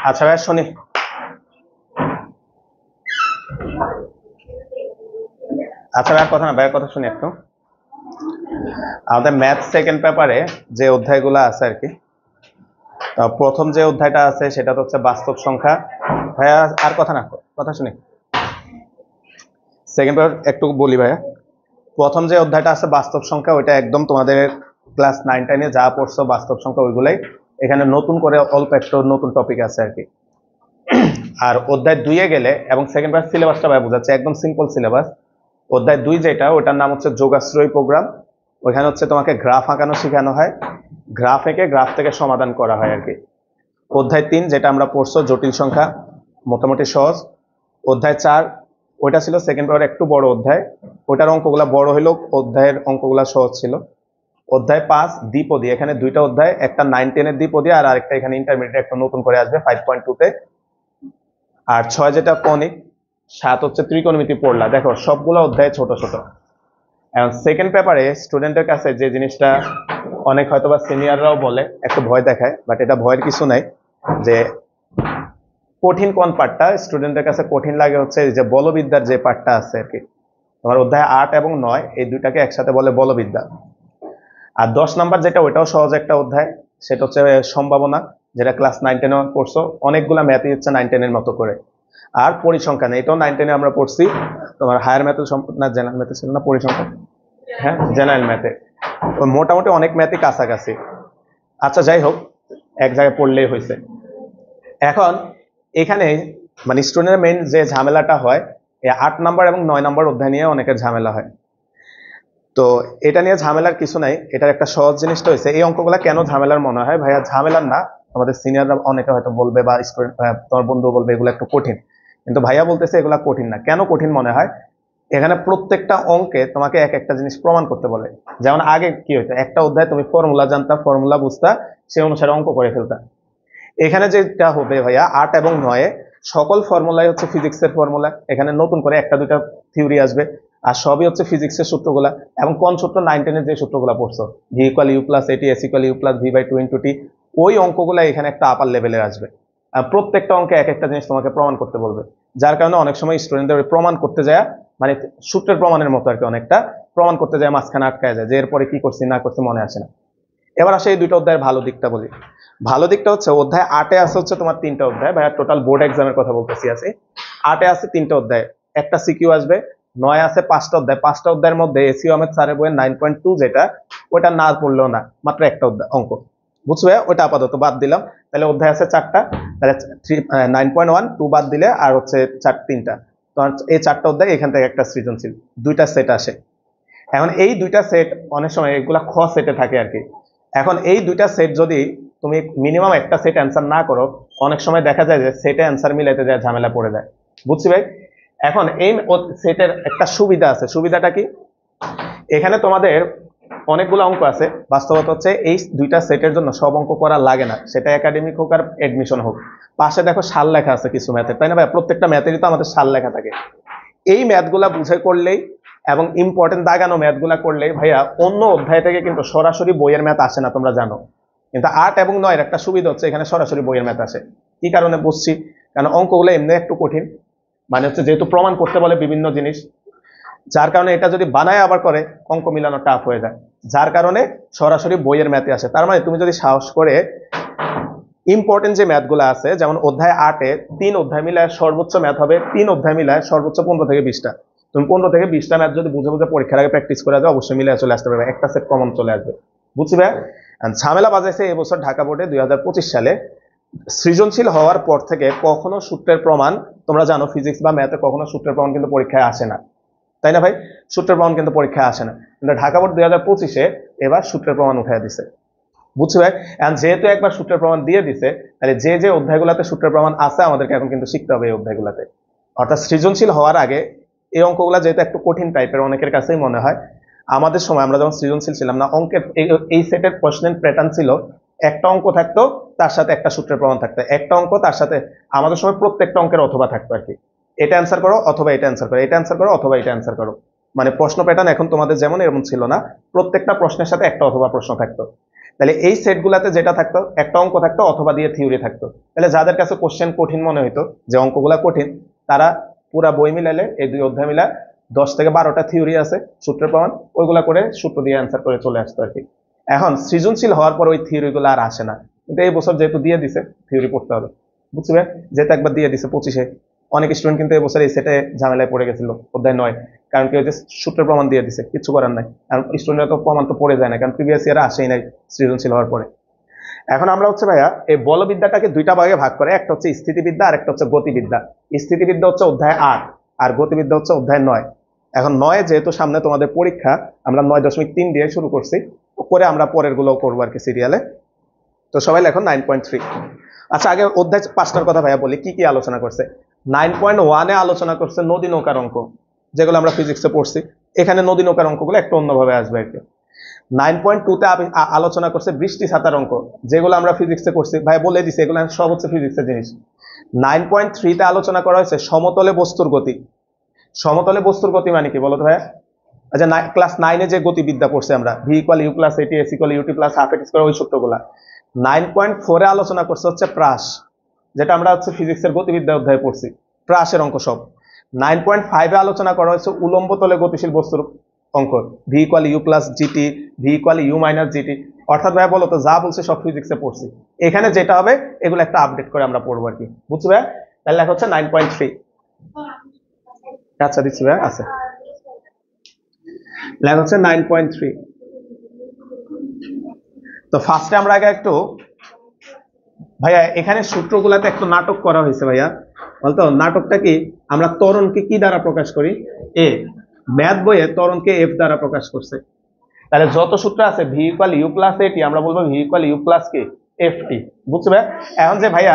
আচ্ছা ভাই শুনি। আচ্ছা ভাইয়ের কথা না, ভাইয়ের কথা শুনি একটু। আমাদের ম্যাথ সেকেন্ড পেপারে যে অধ্যায়গুলো আছে আর কি, প্রথম যে অধ্যায়টা আছে সেটা হচ্ছে বাস্তব সংখ্যা। ভাইয়া আর কথা না, কথা শুনি। সেকেন্ড পেপার একটু বলি ভাইয়া। প্রথম যে অধ্যায়টা আছে বাস্তব সংখ্যা, ওইটা একদম তোমাদের ক্লাস 9-10-এ যা পড়ছো বাস্তব সংখ্যা ওইগুলাই, এখানে নতুন করে অল্প একটু নতুন টপিক আছে আর কি। আর অধ্যায় 2-এ গেলে, এবং সেকেন্ড পেপার সিলেবাসটা ভাই বোঝাচ্ছে একদম সিম্পল সিলেবাস। অধ্যায় 2 যেটা, ওটার নাম হচ্ছে যোগাশ্রয়ী প্রোগ্রাম। ওইখানে হচ্ছে তোমাকে গ্রাফ আঁকানো শেখানো হয়, গ্রাফ এঁকে গ্রাফ থেকে সমাধান করা হয় আর কি। অধ্যায় 3 যেটা আমরা পড়ছো জটিল সংখ্যা, মোটামুটি সহজ। অধ্যায় 4 ওইটা ছিল সেকেন্ড পেপার একটু বড় অধ্যায়, ওটার অঙ্কগুলা বড় হলেও অধ্যায়ের অঙ্কগুলা সহজ ছিল। অধ্যায় 5 দ্বিপদী, এখানে দুইটা অধ্যায়, একটা 9-10-এর দ্বিপদী আর আরেকটা এখানে ইন্টারমিডিয়েট একটা নতুন করে আসবে 5.2-তে। আর 6 যেটা কনিক, 7 হচ্ছে ত্রিকোণমিতি পড়লা। দেখো সবগুলো অধ্যায় ছোট ছোট। এখন সেকেন্ড পেপারে স্টুডেন্টের কাছে যে জিনিসটা অনেক হয়তো বা সিনিয়ররাও বলে, একটু ভয় দেখায়, বাট এটা ভয়ের কিছু নাই। যে কঠিন কোন পার্টটা স্টুডেন্টের কাছে কঠিন লাগে হচ্ছে যে বলবিদ্যার যে পার্টটা আছে আর কি। তোমার অধ্যায় 8 এবং 9 এই দুইটাকে একসাথে বলে বলবিদ্যা। আর 10 নাম্বার যেটা, ওইটাও সহজ একটা অধ্যায়, সেটা হচ্ছে সম্ভাবনা, যেটা ক্লাস 9-10-এ পড়ছো। অনেকগুলা ম্যাথই হচ্ছে 9-10-এর মতো করে। আর পরিসংখ্যান, এটাও 9-10-এ আমরা পড়ছি। তোমার হায়ার ম্যাথে না জেনারেল ম্যাথে ছিল না পরিসংখ্যান? হ্যাঁ, জেনারেল ম্যাথে। মোটামুটি অনেক ম্যাথই কাছাকাছি। আচ্ছা যাই হোক, এক জায়গায় পড়লেই হয়েছে। এখন এখানে মানে স্টুডেন্টের মেইন যে ঝামেলাটা হয়, এই 8 নাম্বার এবং 9 নাম্বার অধ্যায় নিয়ে অনেকের ঝামেলা হয়। তো এটা নিয়ে ঝামেলার কিছু নাই, এটার একটা সহজ জিনিসটা হয়েছে, এই অঙ্কগুলা কেন ঝামেলার মনে হয় ভাইয়া? ঝামেলার না, আমাদের সিনিয়ররা অনেকে হয়তো বলবে বা স্টুডেন্ট তোমার বন্ধু বলবে এগুলো একটু কঠিন, কিন্তু ভাইয়া বলতেছে এগুলা কঠিন না। কেন কঠিন মনে হয়? এখানে প্রত্যেকটা অঙ্কে তোমাকে এক একটা জিনিস প্রমাণ করতে বলে। যেমন আগে কি হইতো, একটা অধ্যায় তুমি ফর্মুলা জানতা, ফর্মুলা বুঝতা, সে অনুসারে অঙ্ক করে ফেলতা। এখানে যেটা হবে ভাইয়া 8 এবং 9-এ সকল ফর্মুলাই হচ্ছে ফিজিক্সের ফর্মুলা, এখানে নতুন করে একটা দুইটা থিওরি আসবে, আর সবই হচ্ছে ফিজিক্সের সূত্রগুলা। এবং কোন সূত্র? 9-10-এর যে সূত্রগুলা পড়ছো, ভি ইকুয়াল ইউ প্লাস এটি, S equal you plus v by 2 into t, ওই অঙ্কগুলা এখানে একটা আপার লেভেলে আসবে। আর প্রত্যেকটা অঙ্কে এক একটা জিনিস তোমাকে প্রমাণ করতে বলবে, যার কারণে অনেক সময় স্টুডেন্টদের প্রমাণ করতে যায়, মানে সূত্রের প্রমাণের মতো আর কি, অনেকটা প্রমাণ করতে যায় মাঝখানে আটকায় যায়, যে এরপরে কি করছি না করছি মনে আসে না। এবার আসে এই দুটো অধ্যায়ের ভালো দিকটা বলি। ভালো দিকটা হচ্ছে অধ্যায় 8-এ আছে হচ্ছে তোমার 3টা অধ্যায়, ভাইয়া টোটাল বোর্ড এক্সামের কথা বলতেছি আছে। 8-এ আছে 3টা অধ্যায়, একটা সিকিউ আসবে। 9-এ আছে 5টা অধ্যায়, 5টা অধ্যায়ের মধ্যে এসিউ আহমেদ স্যারের বইয়ের 9.2 যেটা, ওটা না পড়লেও না, মাত্র একটা অধ্যায় অঙ্ক, বুঝছো ভাইয়া? ওটা আপাতত বাদ দিলাম, তাহলে অধ্যায় আছে 4টা, তাহলে 9.1 2 বাদ দিলে আর হচ্ছে 3টা। তোমার এই 4টা অধ্যায়, এখান থেকে একটা সৃজনশীল, দুইটা সেট আসে। এখন এই দুইটা সেট অনেক সময় এগুলা খ সেটে থাকে আর কি। এখন এই দুইটা সেট যদি তুমি মিনিমাম একটা সেট অ্যান্সার না করো, অনেক সময় দেখা যায় যে সেটে অ্যান্সার মিলাইতে যায় ঝামেলা পড়ে যায়, বুঝছি ভাই? এখন এই সেটের একটা সুবিধা আছে, সুবিধাটা কি? এখানে তোমাদের অনেকগুলো অঙ্ক আছে, বাস্তবতা হচ্ছে এই দুইটা সেটের জন্য সব অঙ্ক করা লাগে না, সেটা একাডেমিক হোক আর এডমিশন হোক। পাশে দেখো সাল লেখা আছে কিছু ম্যাথের, তাই না ভাই? প্রত্যেকটা ম্যাথেরই তো আমাদের সাল লেখা থাকে। এই ম্যাথগুলা বুঝে করলেই এবং ইম্পর্টেন্ট দাগানো ম্যাথগুলা করলেই ভাইয়া অন্য অধ্যায় থেকে কিন্তু সরাসরি বইয়ের ম্যাথ আসে না, তোমরা জানো। কিন্তু 8 এবং 9-এর একটা সুবিধা হচ্ছে এখানে সরাসরি বইয়ের ম্যাথ আসে। কি কারণে বুঝছি? কারণ অঙ্কগুলো এমনি একটু কঠিন, মানে হচ্ছে যেহেতু প্রমাণ করতে বলে বিভিন্ন জিনিস, যার কারণে এটা যদি বানায় আবার করে অঙ্ক মিলানো টাফ হয়ে যায়, যার কারণে সরাসরি বইয়ের ম্যাথে আসে। তার মানে তুমি যদি সাহস করে ইম্পর্টেন্ট যে ম্যাথগুলো আছে, যেমন অধ্যায় 8-এ 3 অধ্যায় মিলায় সর্বোচ্চ ম্যাথ হবে, 3 অধ্যায় মিলায় সর্বোচ্চ 15 থেকে 20টা। তুমি 15 থেকে 20টা ম্যাথ যদি বুঝে বুঝে পরীক্ষার আগে প্র্যাকটিস করে যাও, অবশ্যই মিলে চলে আসতে পারবে, একটা সেট কমন চলে আসবে, বুঝছি ভাই? ঝামেলা বাজাইছে এবছর ঢাকা বোর্ডে 2025 সালে সৃজনশীল হওয়ার পর থেকে কখনো সূত্রের প্রমাণ, তোমরা জানো ফিজিক্স বা ম্যাথে কখনো সূত্রের প্রমাণ কিন্তু পরীক্ষায় আসে না, তাই না ভাই? সূত্রের প্রমাণ কিন্তু পরীক্ষায় আসে না, কিন্তু ঢাকা বোর্ড 2025-এ এবার সূত্রের প্রমাণ উঠাই দিছে, বুঝছি ভাই? এখন যেহেতু একবার সূত্রের প্রমাণ দিয়ে দিছে, তাহলে যে যে অধ্যায়গুলোতে সূত্রের প্রমাণ আছে আমাদেরকে এখন কিন্তু শিখতে হবে এই অধ্যায়গুলোতে। অর্থাৎ সৃজনশীল হওয়ার আগে এই অঙ্কগুলো যেহেতু একটু কঠিন টাইপের অনেকের কাছেই মনে হয়, আমাদের সময় আমরা যখন সৃজনশীল ছিলাম না, অঙ্কের এই সেটের কোশ্চেন প্যাটার্ন ছিল একটা অঙ্ক থাকতো, তার সাথে একটা সূত্রের প্রমাণ থাকতো, একটা অঙ্ক তার সাথে, আমাদের সময় প্রত্যেকটা অঙ্কের অথবা থাকতো আর কি, এটা অ্যান্সার করো অথবা এটা অ্যান্সার করো, এটা অ্যান্সার করো অথবা এটা অ্যান্সার করো। মানে প্রশ্ন প্যাটার্ন এখন তোমাদের যেমন এরকম ছিল না, প্রত্যেকটা প্রশ্নের সাথে একটা অথবা প্রশ্ন থাকতো। তাহলে এই সেটগুলাতে যেটা থাকতো, একটা অঙ্ক থাকতো অথবা দিয়ে থিওরি থাকতো। তাহলে যাদের কাছে কোশ্চেন কঠিন মনে হইতো, যে অঙ্কগুলা কঠিন, তারা পুরা বই মিলালে এই 2 অধ্যায় মিলা 10 থেকে 12টা থিওরি আছে সূত্রের প্রমাণ, ওইগুলা করে সূত্র দিয়ে অ্যান্সার করে চলে আসতো আর কি। এখন সৃজনশীল হওয়ার পর ওই থিওরিগুলো আর আসে না, কিন্তু এই বছর যেহেতু দিয়ে দিছে থিওরি পড়তে হবে, বুঝছো ভাই? যেহেতু একবার দিয়ে দিছে 25-এ, অনেক স্টুডেন্ট কিন্তু এই বছর এই সেটে ঝামেলায় পড়ে গেছিল অধ্যায় 9, কারণ কি ওই যে সূত্রের প্রমাণ দিয়ে দিছে, কিছু করার নাই। কারণ স্টুডেন্টরা তো প্রমাণ তো পড়ে যায় না, কারণ প্রিভিয়াস ইয়ারে আসেই নাই সৃজনশীল হওয়ার পরে। এখন আমরা হচ্ছে ভাইয়া এই বলবিদ্যাটাকে 2টা ভাগে ভাগ করে, একটা হচ্ছে স্থিতিবিদ্যা আর একটা হচ্ছে গতিবিদ্যা। স্থিতিবিদ্যা হচ্ছে অধ্যায় 8 আর গতিবিদ্যা হচ্ছে অধ্যায় 9। এখন 9 যেহেতু সামনে তোমাদের পরীক্ষা, আমরা 9.3 দিয়ে শুরু করছি, করে আমরা পরের গুলো করবো আর কি সিরিয়ালে। তো সবাই লেখো 9.3। আচ্ছা, আগে অধ্যায় 5টার কথা ভাইয়া বলি, কি কি আলোচনা করছে। 9.1-এ আলোচনা করছে নদী নৌকার অঙ্ক, যেগুলো আমরা ফিজিক্সে পড়ছি। এখানে নদী নৌকার অঙ্কগুলো একটু অন্যভাবে আসবে আর কি। 9.2-তে আলোচনা করছে বৃষ্টি ছাতার অঙ্ক, যেগুলো আমরা ফিজিক্সে করছি, ভাই বলে দিছি এগুলো সব হচ্ছে ফিজিক্সের জিনিস। 9.3-তে আলোচনা করা হয়েছে সমতলে বস্তুর গতি। সমতলে বস্তুর গতি মানে কি বলো তো ভাইয়া? আচ্ছা, ক্লাস 9-এ যে গতিবিদ্যা পড়ছি আমরা, ভি ইকুয়াল ইউ প্লাস এটি, S equal U T plus half A T square, ওই সূত্রগুলা। 9.4-এ আলোচনা করছে হচ্ছে প্রাস, যেটা আমরা হচ্ছে ফিজিক্সের গতিবিদ্যা অধ্যায়ে পড়ছি, প্রাসের অঙ্ক সব। 9.5-এ আলোচনা করা হয়েছে উলম্ব তলে গতিশীল বস্তুর অঙ্ক, V equal you plus G T, V equal U minus G T. অর্থাৎ ভাই বলো তো, যা বলছে সব ফিজিক্সে পড়ছি, এখানে যেটা হবে এগুলো একটা আপডেট করে আমরা পড়বো আর কি, বুঝছো ভাই? তাহলে লেখা হচ্ছে 9.3। আচ্ছা দিচ্ছি ভাই, আছে লেখা হচ্ছে 9.3। তো ফার্স্টে আমরা আগে একটু ভাইয়া এখানে সূত্রগুলাতে একটু নাটক করা হয়েছে ভাইয়া, বলতো নাটকটা কি? আমরা ত্বরণকে কি দ্বারা প্রকাশ করি? এ। ম্যাথ বইয়ে ত্বরণকে এফ দ্বারা প্রকাশ করছে। তাহলে যত সূত্র আছে ভি ইকুয়াল ইউ প্লাস এটি, আমরা বলবো ভি ইকুয়াল ইউ প্লাস কি এফ টি, বুঝছো ভাইয়া? এখন যে ভাইয়া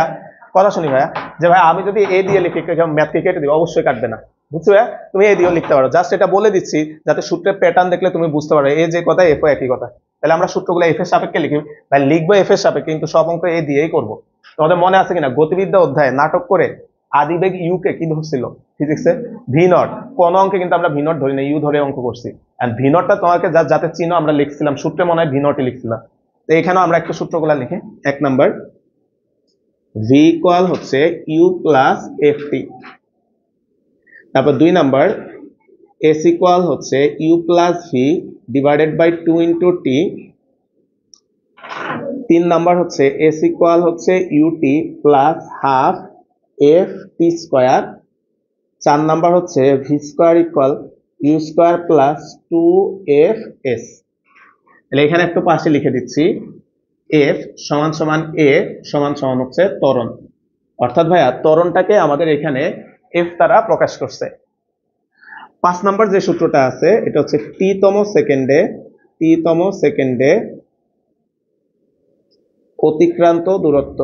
কথা শুনি ভাইয়া, যে ভাই আমি যদি এ দিয়ে লিখি ম্যাথকে কেটে দিই, অবশ্যই কাটবে না, বুঝছো ভাইয়া? তুমি এ দিয়েও লিখতে পারো, জাস্ট এটা বলে দিচ্ছি যাতে সূত্রের প্যাটার্ন দেখলে তুমি বুঝতে পারো এ যে কথা এফ একই কথা। তাহলে আমরা সূত্রগুলো এফ এর সাপেক্ষে লিখি, ভাই লিখবো এফ এর সাপেক্ষে, কিন্তু সব অঙ্ক এ দিয়েই করবো। তোমাদের মনে আছে কিনা গতিবিদ্যা অধ্যায়ে নাটক করে আদিবেগ ইউ কে কি ধরছিল ফিজিক্সে? V naught. কোন অঙ্কে কিন্তু আমরা ভি নট ধরি না, ইউ ধরে অঙ্ক করছি। আর ভি নটটা তোমাকে যাতে চিনো আমরা লিখছিলাম সূত্রে, মনে হয় ভি নটই লিখছিলাম। তো এখানেও আমরা একটু সূত্রগুলা লিখি। 1 নাম্বার, ভি ইকুয়াল হচ্ছে ইউ প্লাস এফ টি। তারপর 2 নাম্বার, এস ইকুয়াল হচ্ছে you plus V divided by 2 into t. 3 number হচ্ছে এস ইকুয়াল হচ্ছে u t plus half f t square. 4 number হচ্ছে v square equal you square plus 2 f s. তাহলে এখানে একটু পাশে লিখে দিচ্ছি, এফ সমান সমান এ সমান সমান হচ্ছে ত্বরণ। অর্থাৎ ভাইয়া ত্বরণটাকে আমাদের এখানে এফ দ্বারা প্রকাশ করছে। 5 নাম্বার যে সূত্রটা আছে এটা হচ্ছে টি-তম সেকেন্ডে অতিক্রান্ত দূরত্ব।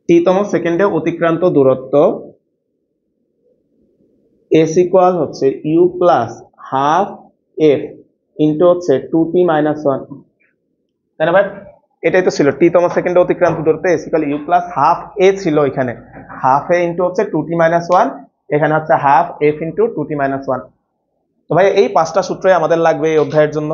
টি-তম সেকেন্ডে অতিক্রান্ত দূরত্ব এস ইকুয়াল হচ্ছে you plus half F into হচ্ছে 2t মাইনাস 1, তাই না ভাই? এটাই তো ছিল টি-তম সেকেন্ডে অতিক্রান্ত দূরত্ব S equal you plus half a ছিল, এখানে হাফ এ ইন্টু হচ্ছে 2t মাইনাস 1, এখানে হচ্ছে half F into 2t minus 1। তো ভাই এই 5টা সূত্রই আমাদের লাগবে এই অধ্যায়ের জন্য।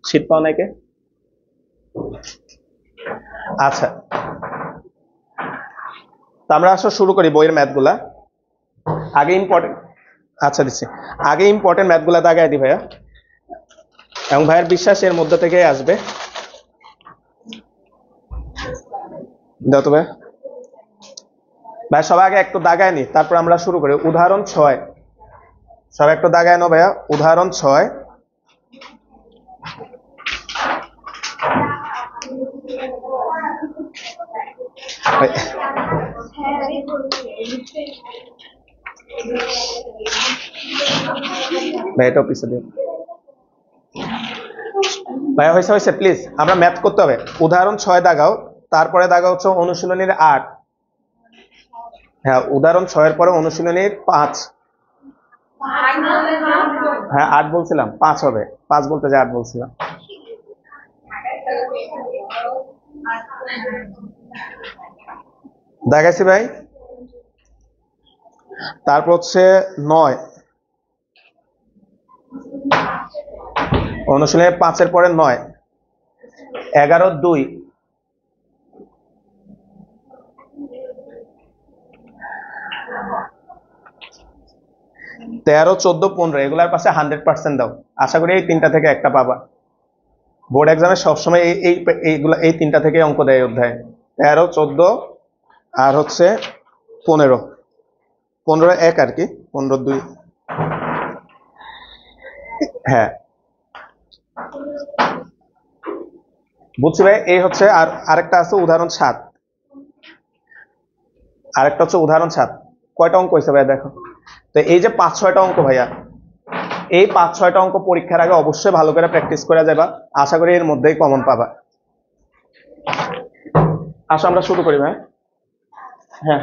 শীত পাও নাকি? আচ্ছা, তো আমরা আসলে শুরু করি বইয়ের ম্যাথগুলা। আগে ইম্পর্টেন্ট, আচ্ছা দিচ্ছি, আগে ইম্পর্টেন্ট ম্যাথগুলা দাগাই দিই ভাইয়া, এবং ভাইয়ের বিশ্বাস এর মধ্যে থেকে আসবে। দাও তো ভাই, ভাই সবাই আগে একটু দাগায় নি, তারপর আমরা শুরু করি। উদাহরণ 6, সবাই একটু দাগায় নো ভাইয়া। উদাহরণ 6, ভাই এটা পিছিয়ে দিন ভাইয়া, হয়েছে প্লিজ, আমরা ম্যাথ করতে হবে। উদাহরণ 6 দাগাও, তারপরে দাগাও হচ্ছে অনুশীলনীর 8। হ্যাঁ, উদাহরণ 6 এর পরে অনুশীলনীর 5। হ্যাঁ 8 বলছিলাম, 5 হবে, 5 বলতে যে 8 বলছিলাম। দেখাইছি ভাই। তারপর হচ্ছে 9, অনুশীলনে 5-এর পরে 9, 11, 2, 13, 14, 15 এগুলার পাশে 100% দাও। আশা করি এই তিনটা থেকে একটা পাবা। বোর্ড এক্সামে সবসময় এইগুলা এই তিনটা থেকে অঙ্ক দেয় অধ্যায়। 13, 14 আর হচ্ছে 15, 15 1 আর কি, 15 2। হ্যাঁ বুঝছি ভাই। এই হচ্ছে আর আরেকটা আছে উদাহরণ 7, আরেকটা হচ্ছে উদাহরণ 7। কয়টা অঙ্ক হয়েছে ভাইয়া দেখো তো। এই যে 5-6টা অঙ্ক ভাইয়া, এই 5-6টা অঙ্ক পরীক্ষার আগে অবশ্যই ভালো করে প্র্যাকটিস করে যাবা। আশা করি এর মধ্যেই কমন পাবা। আসো আমরা শুরু করি ভাই। হ্যাঁ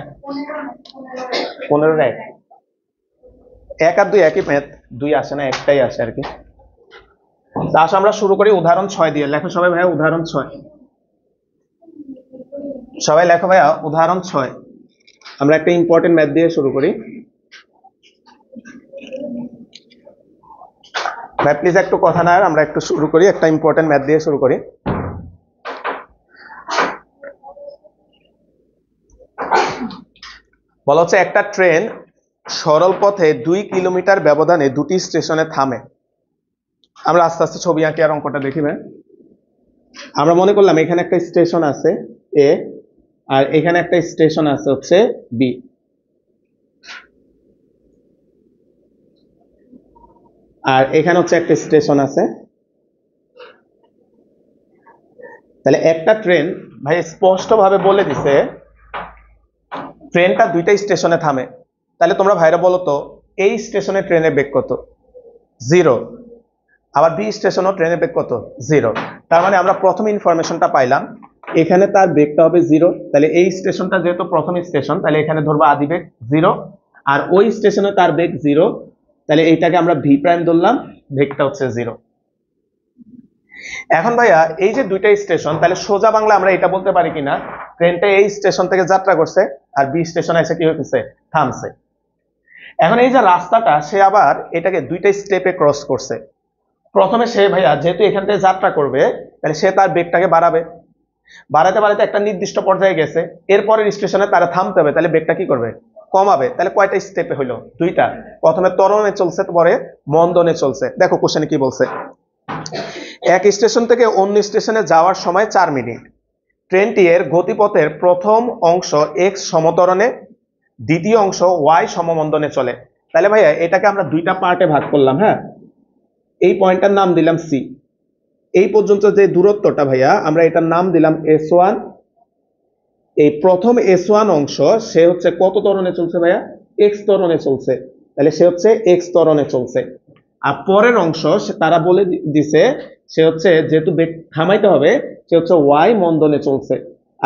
15 1, 1 আর 2 একই ম্যাথ, 2 আসে না, একটাই আসে আর কি। আসো আমরা শুরু করি উদাহরণ 6 দিয়ে। লেখো সবাই ভাইয়া উদাহরণ 6, সবাই লেখো ভাইয়া উদাহরণ 6। আমরা একটা ইম্পর্টেন্ট ম্যাথ দিয়ে শুরু করি ভাই, প্লিজ একটু কথা না, আমরা একটু শুরু করি, একটা ইম্পর্টেন্ট ম্যাথ দিয়ে শুরু করি। বলা হচ্ছে একটা ট্রেন সরল পথে 2 কিলোমিটার ব্যবধানে দুটি স্টেশনে থামে। আমরা আস্তে আস্তে ছবি আঁকি আর অঙ্কটা দেখি ভাই। আমরা মনে করলাম এখানে একটা স্টেশন আছে এ, আর এখানে একটা স্টেশন আছে হচ্ছে বি। আর এখানে হচ্ছে একটা স্টেশন আছে। তাহলে একটা ট্রেন ভাই স্পষ্ট ভাবে বলে দিছে ট্রেনটা 2টা স্টেশনে থামে। তাহলে তোমরা ভাইরা বলো তো এই স্টেশনে ট্রেনের বেগ কত? 0। আবার বি স্টেশনও ট্রেনের বেগ কত? 0। তার মানে আমরা প্রথম ইনফরমেশনটা পাইলাম এখানে তার বেগটা হবে 0। তাহলে এই স্টেশনটা যেহেতু প্রথম স্টেশন, তাহলে এখানে ধরবো আদি বেগ 0, আর ওই স্টেশনে তার বেগ 0। তাহলে এইটাকে আমরা ভি প্রাইম ধরলাম, বেগটা হচ্ছে 0। এখন ভাইয়া এই যে 2টা স্টেশন, তাহলে সোজা বাংলা আমরা এটা বলতে পারি কিনা ট্রেনটা এই স্টেশন থেকে যাত্রা করছে আর বি স্টেশনে এসে কি হইতেছে? থামছে। এখন এই যে রাস্তাটা সে আবার এটাকে 2টা স্টেপে ক্রস করছে। প্রথমে সে ভাইয়া যেহেতু এখান থেকে যাত্রা করবে, তাহলে সে তার বেগটাকে বাড়াবে, বাড়াতে বাড়াতে একটা নির্দিষ্ট পর্যায়ে গেছে, এরপরের স্টেশনে তারা থামতে হবে, তাহলে বেগটা কি করবে? কমাবে। তাহলে কয়টা স্টেপে হইলো? 2টা। প্রথমে ত্বরণে চলছে, পরে মন্দনে চলছে। দেখো কোশ্চেনে কি বলছে, এক স্টেশন থেকে অন্য স্টেশনে যাওয়ার সময় 4 মিনিট। ট্রেনটি এর গতিপথের প্রথম অংশ এক্স সমতরণে, দ্বিতীয় অংশ ওয়াই সমমন্দনে চলে। তাহলে ভাইয়া এটাকে আমরা 2টা পার্টে ভাগ করলাম। হ্যাঁ, এই পয়েন্টটার নাম দিলাম সি। এই পর্যন্ত যে দূরত্বটা ভাইয়া আমরা এটার নাম দিলাম S1। এই প্রথম S1 অংশ সে হচ্ছে কত ত্বরণে চলছে ভাইয়া? এক্স ত্বরণে চলছে। তাহলে সে হচ্ছে এক্স ত্বরণে চলছে। আর পরের অংশ তারা বলে দিছে সে হচ্ছে যেহেতু বেগ থামাইতে হবে, সে হচ্ছে ওয়াই মন্দনে চলছে।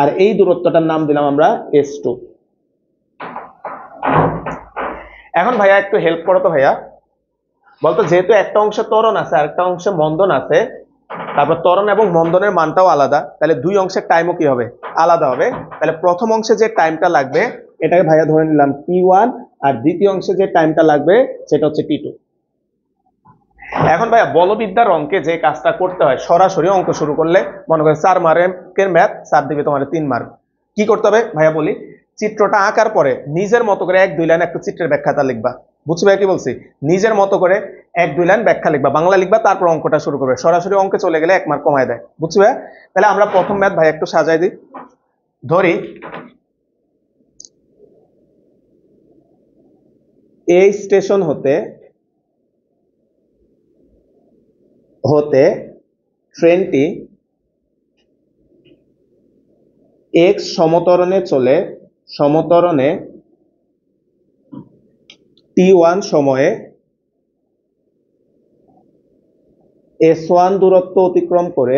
আর এই দূরত্বটার নাম দিলাম আমরা S2। এখন ভাইয়া একটু হেল্প করো তো ভাইয়া, বলতো যেহেতু একটা অংশে ত্বরণ আছে আর একটা অংশে মন্দন আছে, তারপর ত্বরণ এবং মন্দনের মানটাও আলাদা, তাহলে 2 অংশের টাইমও কি হবে? আলাদা হবে। তাহলে প্রথম অংশে যে টাইমটা লাগবে এটাকে ভাইয়া ধরে নিলাম T1, আর দ্বিতীয় অংশে যে টাইমটা লাগবে সেটা হচ্ছে T2। এখন ভাইয়া বলবিদ্যার অঙ্কে যে কাজটা করতে হয়, সরাসরি অঙ্ক শুরু করলে মনে করে 4 মার্কের ম্যাথ, স্যার দিবে তোমার 3 মার্ক। কি করতে হবে ভাইয়া বলি, চিত্রটা আঁকার পরে নিজের মতো করে 1-2 লাইন একটু চিত্রের ব্যাখ্যাটা লিখবা। বুঝছি ভাইয়া কি বলছি? নিজের মতো করে 1-2 লাইন ব্যাখ্যা লিখবা, বাংলা লিখবা, তারপর অঙ্কটা শুরু করবে। সরাসরি অঙ্কে চলে গেলে 1 মার্ক কমায় দেয়। বুঝছি ভাইয়া? তাহলে আমরা প্রথম ম্যাথ ভাই একটু সাজাই দিই। ধরি এই স্টেশন হতে ট্রেনটি এক্স সমতরণে চলে, সমতরণে T1 সময়ে S1 দূরত্ব অতিক্রম করে,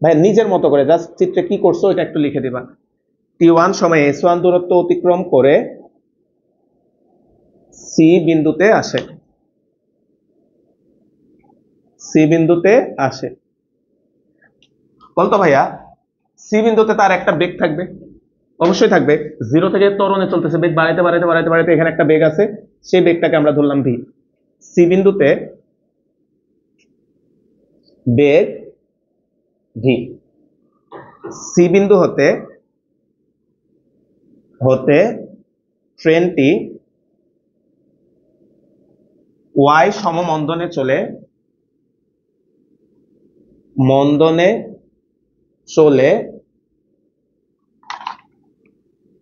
ভাই নিজের মতো করে জাস্ট চিত্রে কি করছো এটা একটু লিখে দিবা। T1 সময়ে S1 দূরত্ব অতিক্রম করে সি বিন্দুতে আসে। সি বিন্দুতে আসে। বলতো ভাইয়া সি বিন্দুতে তার একটা বেগ থাকবে, অবশ্যই থাকবে। জিরো থেকে ত্বরণে চলতেছে, বেগ বাড়াইতে বাড়াইতে বাড়াইতে বাড়াইতে এখানে একটা বেগ আছে, সেই বেগটাকে আমরা ধরলাম ভি। সি বিন্দুতে বেগ ভি। সি বিন্দু হতে হতে ট্রেনটি ওয়াই সমমন্দনে চলে, মন্দনে চলে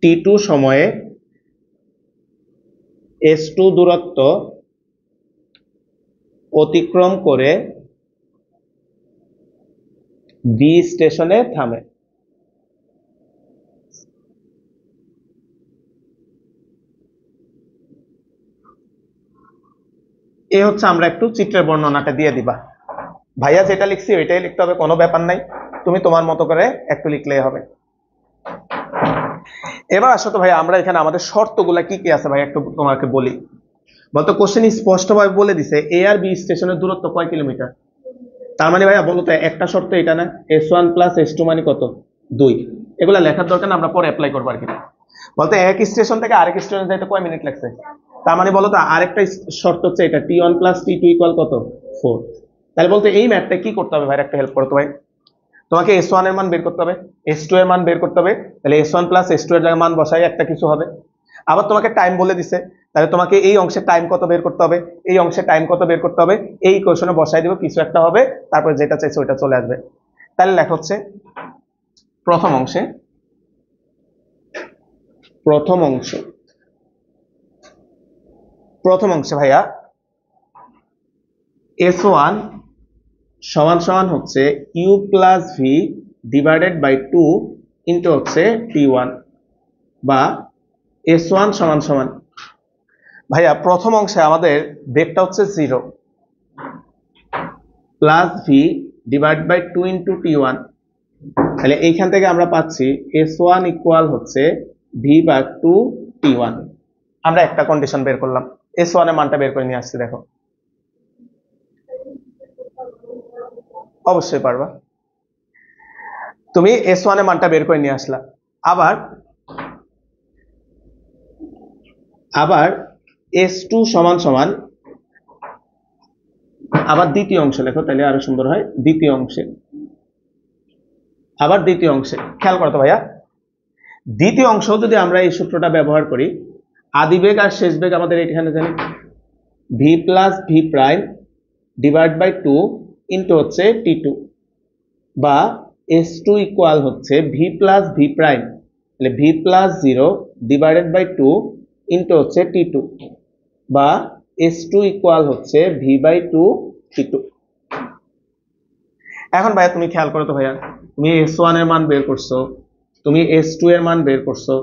টি2 সময়ে S2 দূরত্ব অতিক্রম করে বি স্টেশনে থামে। এ হচ্ছে, আমরা একটু চিত্রের বর্ণনাটা দিয়ে দিবা। ভাইয়া যেটা লিখছি ওইটাই লিখতে হবে, কোনো ব্যাপার নাই, তুমি তোমার মতো করে একটু লিখলেই হবে। এবার আসো তো ভাইয়া, আমরা এখানে আমাদের শর্তগুলা কি কি আছে ভাই একটু তোমাকে বলি। বলতো কোশ্চেন স্পষ্টভাবে বলে দিছে এ আর বি স্টেশনের দূরত্ব কয় কিলোমিটার। তার মানে ভাইয়া বলো তো, একটা শর্ত এটা না, S1 প্লাস S2 মানে কত, 2। এগুলা লেখার দরকার না, আমরা পরে অ্যাপ্লাই করবো আর কি। বলতো এক স্টেশন থেকে আরেক স্টেশনে যাইতে কয় মিনিট লাগছে। তার মানে বলো তো আরেকটা শর্ত হচ্ছে এটা, T1 প্লাস T2 ইকুয়াল কত, 4। তাহলে বলতে এই ম্যাথটা কি করতে হবে ভাই, একটা হেল্প করতে ভাই। তোমাকে S1 এর মান বের করতে হবে, S2 এর মান বের করতে হবে। তাহলে S1 প্লাস S2 এর জায়গায় মান বসাই একটা কিছু হবে। আবার তোমাকে টাইম বলে দিছে, তাহলে তোমাকে এই অংশে টাইম কত বের করতে হবে, এই অংশে টাইম কত বের করতে হবে, এই ইকুয়েশনে বসাই দিব, কিছু একটা হবে, তারপর যেটা চাইছে ওইটা চলে আসবে। তাহলে লেখা হচ্ছে প্রথম অংশে, প্রথম অংশ, প্রথম অংশে ভাইয়া S1 সমান সমান হচ্ছে you plus V divided by 2 into হচ্ছে T1, বা S1 সমান সমান ভাইয়া প্রথম অংশে আমাদের বেগটা হচ্ছে 0 plus V divide by 2 into T1। তাহলে এইখান থেকে আমরা পাচ্ছি S1 ইকুয়াল হচ্ছে ভি বাই 2 T1। আমরা একটা কন্ডিশন বের করলাম, S1 এর মানটা বের করে নিয়ে আসছি, দেখো অবশ্যই পারবা। তুমি S1 এর মানটা বের করে নিয়ে আসলা। আবার আবার S2 সমান সমান, আবার দ্বিতীয় অংশ লেখো তাহলে আরো সুন্দর হয়। দ্বিতীয় অংশে, আবার দ্বিতীয় অংশে খেয়াল করো তো ভাইয়া, দ্বিতীয় অংশ যদি আমরা এই সূত্রটা ব্যবহার করি, আদি বেগ আর শেষ বেগ আমাদের এখানে জানি V plus V prime divide by 2 into হচ্ছে T2, বা S2 ইকুয়াল হচ্ছে ভি প্লাস ভি প্রাইম, তাহলে V plus 0 divided by 2 into হচ্ছে T2, বা S2 ইকুয়াল হচ্ছে ভি বাই 2 T2। এখন ভাইয়া তুমি খেয়াল করো তো ভাইয়া, তুমি S1 এর মান বের করছো, তুমি S2 এর মান বের করছো,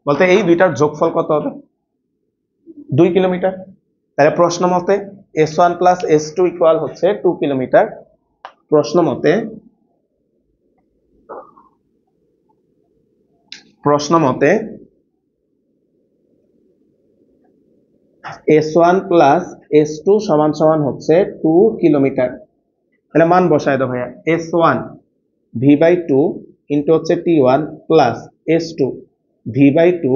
বলতে এই দুইটার যোগফল কত হবে, 2 কিলোমিটার। তাহলে প্রশ্ন মতে S1 প্লাস S2 ইকুয়াল হচ্ছে 2 কিলোমিটার। প্রশ্ন মতে, প্রশ্ন মতে S1 প্লাস S2 সমান সমান হচ্ছে 2 কিলোমিটার। তাহলে মান বসায় দাও ভাইয়া, S1 ভি বাই 2 ইন্টু হচ্ছে T1 plus S2 V by 2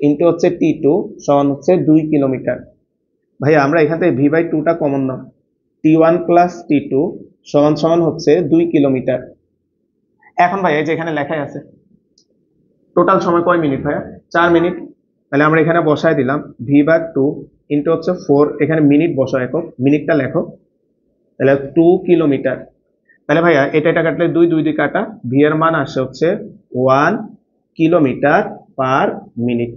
into হচ্ছে T2 সমান হচ্ছে 2 কিলোমিটার। ভাইয়া আমরা এখান থেকে ভি বাই 2টা কমন নাও, T1 প্লাস T2 সমান সমান হচ্ছে 2 কিলোমিটার। এখন ভাই এই যে এখানে লেখাই আছে টোটাল সময় কয় মিনিট ভাইয়া, 4 মিনিট। তাহলে আমরা এখানে বসায় দিলাম ভি বাই 2 ইন্টু হচ্ছে 4, এখানে মিনিট বসাও, একক মিনিটটা লেখো, তাহলে 2 কিলোমিটার। তাহলে ভাইয়া এটা কাটলে 2 2 দিয়ে কাটা, ভি এর মান আসে হচ্ছে 1 কিলোমিটার পার মিনিট।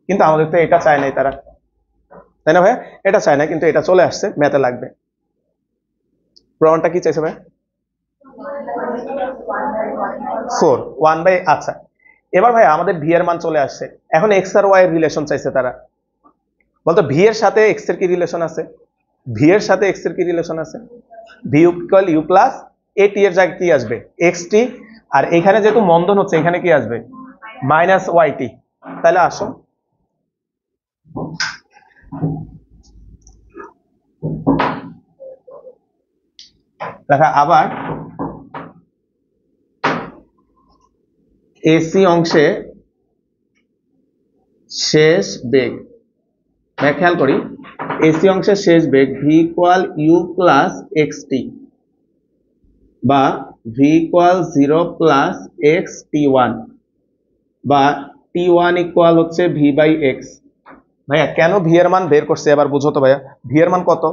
কিন্তু আমাদের তো এটা চায় নাই তারা, তাই না ভাইয়া, এটা চায় না, কিন্তু এটা চলে আসছে, ম্যাথে লাগবে। প্রমাণটা কি চাইছে ভাইয়া, 4 1 বাই, আচ্ছা। এবার ভাই আমাদের ভি এর মান চলে আসছে, এখন এক্স আর ওয়াই এর রিলেশন চাইছে তারা। বলতো ভি এর সাথে এক্স এর কি রিলেশন আছে, ভি এর সাথে এক্স এর কি রিলেশন আছে, ভি ইকুয়াল ইউ প্লাস এ টি এর জায়গায় কি আসবে, এক্স টি, আর এখানে যেহেতু মন্দন হচ্ছে এখানে কি আসবে, মাইনাস ওয়াই টি। তাহলে আসো লেখা আবার এসি অংশে শেষ বেগ, খেয়াল করি এসি অংশের শেষ বেগ v equal you plus x t বা v equal 0 plus x t one বা টি ওয়ান ইকুয়াল হচ্ছে ভি বাই এক্স। ভাইয়া কেন ভি এর মান বের করছে এবার বুঝো তো ভাইয়া, ভি এর মান কত?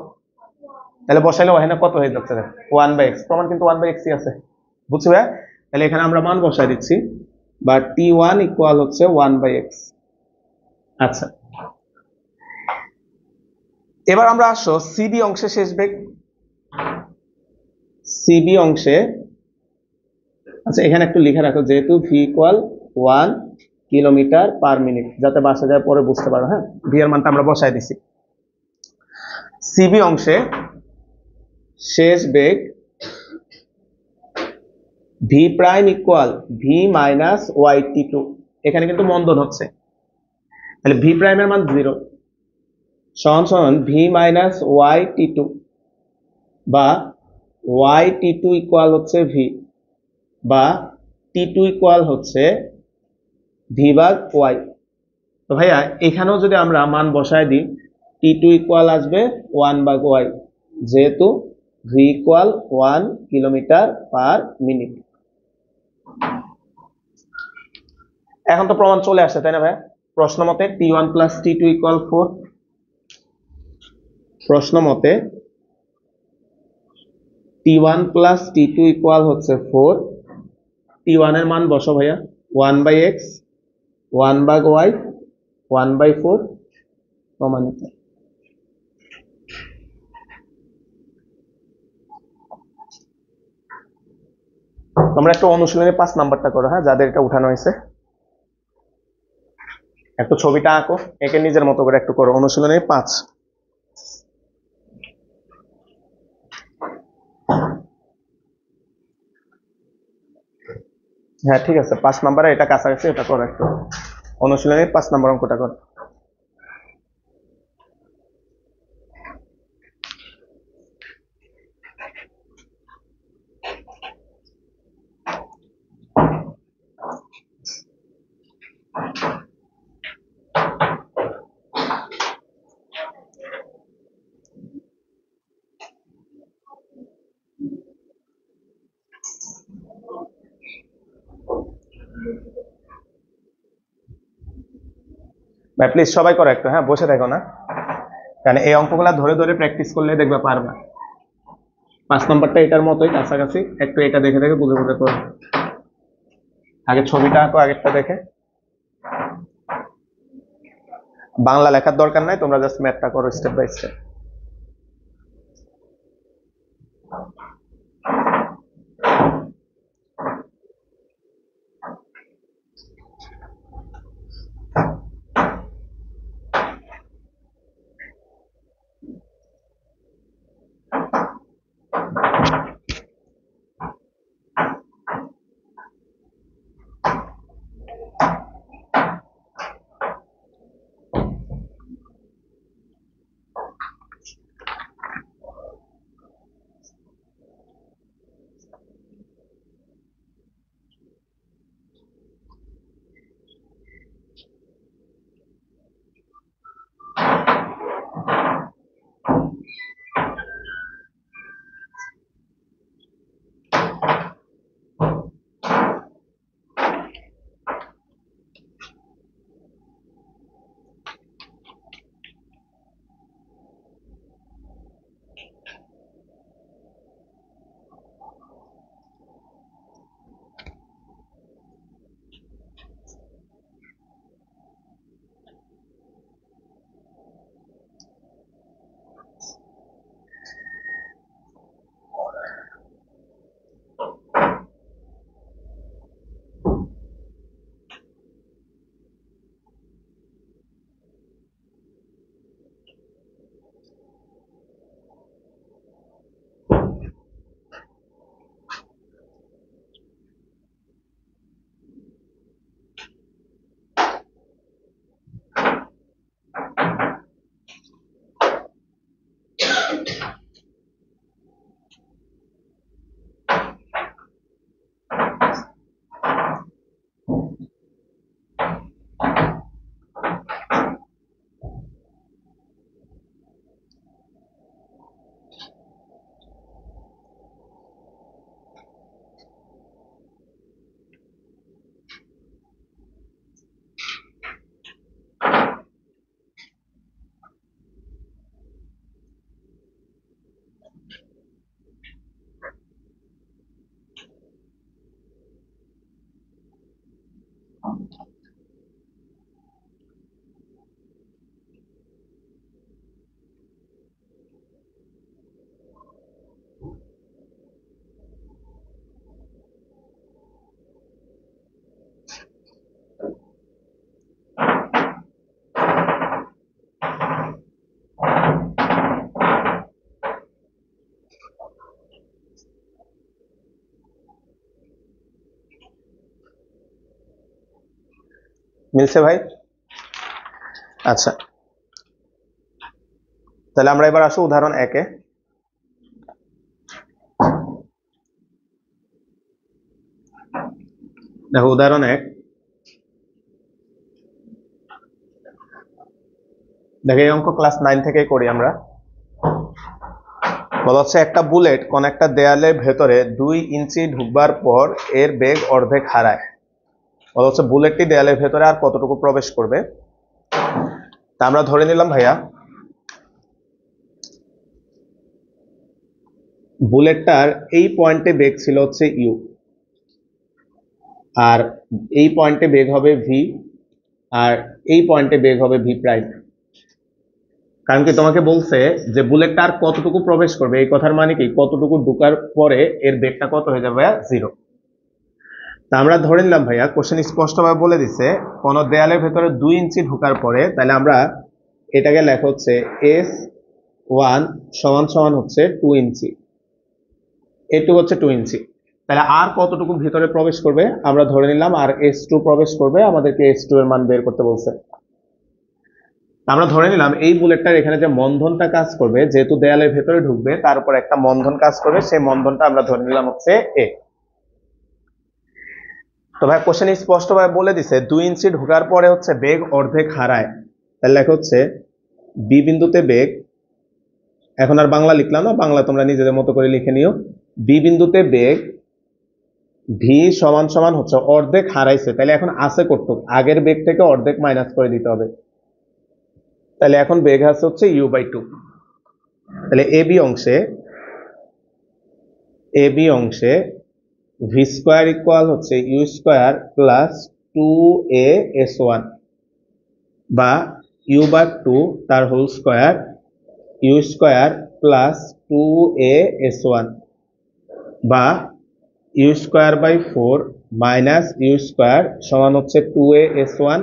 তাহলে বসাইলে ওখানে কত হয়ে যাচ্ছে? 1/x, প্রমাণ কিন্তু 1/x আছে, বুঝছো ভাইয়া? তাহলে এখানে আমরা মান বসাই দিচ্ছি বা টি ওয়ান ইকুয়াল হচ্ছে 1/x। আচ্ছা, এবার আমরা আসো সিবি অংশে শেষ বেগ। সিবি অংশে, আচ্ছা এখানে একটু লিখে রাখো যেহেতু V equal 1 kilometre per minute, যাতে বাসা যায় পরে বুঝতে পারো। হ্যাঁ, ভি এর মানটা আমরা বসাই দিছি। সিবি অংশে শেষ বেগ v prime equal v minus y t two, এখানে কিন্তু মন্দন হচ্ছে, তাহলে ভি প্রাইমের মান 0 সমান সমান V minus y t two বা ওয়াই টি টু ইকুয়াল হচ্ছে ভি বা টি টু ইকুয়াল হচ্ছে ভি ভাগ ওয়াই। তো ভাইয়া এখানেও যদি আমরা মান বসায় দিই টি টু ইকুয়াল আসবে 1 ভাগ ওয়াই, যেহেতু V equal 1 kilometre per minute. এখন তো প্রমাণ চলে আসছে তাই না ভাইয়া? প্রশ্ন মতে টি ওয়ান প্লাস টি টু ইকুয়াল 4, প্রশ্ন মতে টি ওয়ান প্লাস টি টু ইকুয়াল হচ্ছে 4। টি ওয়ান এর মান বসো ভাইয়া 1/x 1 ভাগ ওয়াই 1/4 প্রমাণিত। তোমরা একটু অনুশীলনে 5 নাম্বারটা করো, হ্যাঁ যাদের এটা উঠানো হয়েছে একটু ছবিটা আঁকো, একে নিজের মতো করে একটু করো। অনুশীলনে 5। হ্যাঁ ঠিক আছে, 5 নাম্বারে এটা কাছাকাছি, এটা করো একটু। অনুশীলনে 5 নাম্বার অঙ্কটা করো। ভাই প্লিজ সবাই করো একটু, হ্যাঁ বসে থাকো না, কারণ এই অঙ্কগুলা ধরে ধরে প্র্যাকটিস করলে দেখবে পারবা। 5 নাম্বারটা এটার মতোই কাছাকাছি, একটু এটা দেখে দেখে বুঝে বুঝে করো। আগে ছবিটা আঁকো আগেরটা দেখে। বাংলা লেখার দরকার নাই, তোমরা জাস্ট ম্যাথটা করো স্টেপ বাই স্টেপ। মিলছে ভাই? আচ্ছা, তাহলে আমরা এবার আসো উদাহরণ একে। দেখো উদাহরণ এক, দেখো এই অঙ্ক ক্লাস 9 থেকেই করি আমরা। বলা হচ্ছে একটা বুলেট কোন একটা দেয়ালের ভেতরে 2 ইঞ্চি ঢুকবার পর এর বেগ অর্ধেক হারায়। বলা হচ্ছে বুলেটটি দেয়ালের ভেতরে আর কতটুকু প্রবেশ করবে। তা আমরা ধরে নিলাম ভাইয়া বুলেটটার এই পয়েন্টে বেগ ছিল হচ্ছে ইউ, আর এই পয়েন্টে বেগ হবে ভি, আর এই পয়েন্টে বেগ হবে ভি প্রাইম। কারণ কি তোমাকে বলছে যে বুলেটটা আর কতটুকু প্রবেশ করবে, এই কথার মানে কি কতটুকু ঢুকার পরে এর বেগটা কত হয়ে যাবে ভাইয়া, 0। তা আমরা ধরে নিলাম ভাইয়া কোশ্চেন স্পষ্টভাবে বলে দিছে কোন দেয়ালের ভেতরে 2 ইঞ্চি ঢুকার পরে, তাহলে আমরা এটাকে লেখা হচ্ছে S1 সমান সমান হচ্ছে 2 ইঞ্চি, এটুকু হচ্ছে 2 ইঞ্চি। তাহলে আর কতটুকু ভিতরে প্রবেশ করবে আমরা ধরে নিলাম আর S2 প্রবেশ করবে, আমাদেরকে S2 এর মান বের করতে বলছে। আমরা ধরে নিলাম এই বুলেটটার এখানে যে মন্ধনটা কাজ করবে, যেহেতু দেয়ালের ভেতরে ঢুকবে তার উপর একটা মন্ধন কাজ করবে, সেই মন্ধনটা আমরা ধরে নিলাম হচ্ছে এ। তো ভাই কোশ্চেন স্পষ্টভাবে বলে দিছে 2 ইঞ্চি ঢোকার পরে হচ্ছে বেগ অর্ধেক হারায়, তাহলে লেখা হচ্ছে বি বিন্দুতে বেগ, এখন আর বাংলা লিখলাম না, বাংলা তোমরা নিজেদের মতো করে লিখে নিও। বি বিন্দুতে বেগ ভি সমান সমান হচ্ছে অর্ধেক হারাইছে, তাহলে এখন আছে কতটুক, আগের বেগ থেকে অর্ধেক মাইনাস করে দিতে হবে, তাহলে এখন বেগ আছে হচ্ছে u/2। তাহলে এবি অংশে ভি স্কোয়ার ইকুয়াল হচ্ছে ইউ স্কোয়ার প্লাস 2a/s1, বা u/2 তার whole square U square plus 2a/s1, বা U square by 4 minus U square সমান হচ্ছে 2a/s1।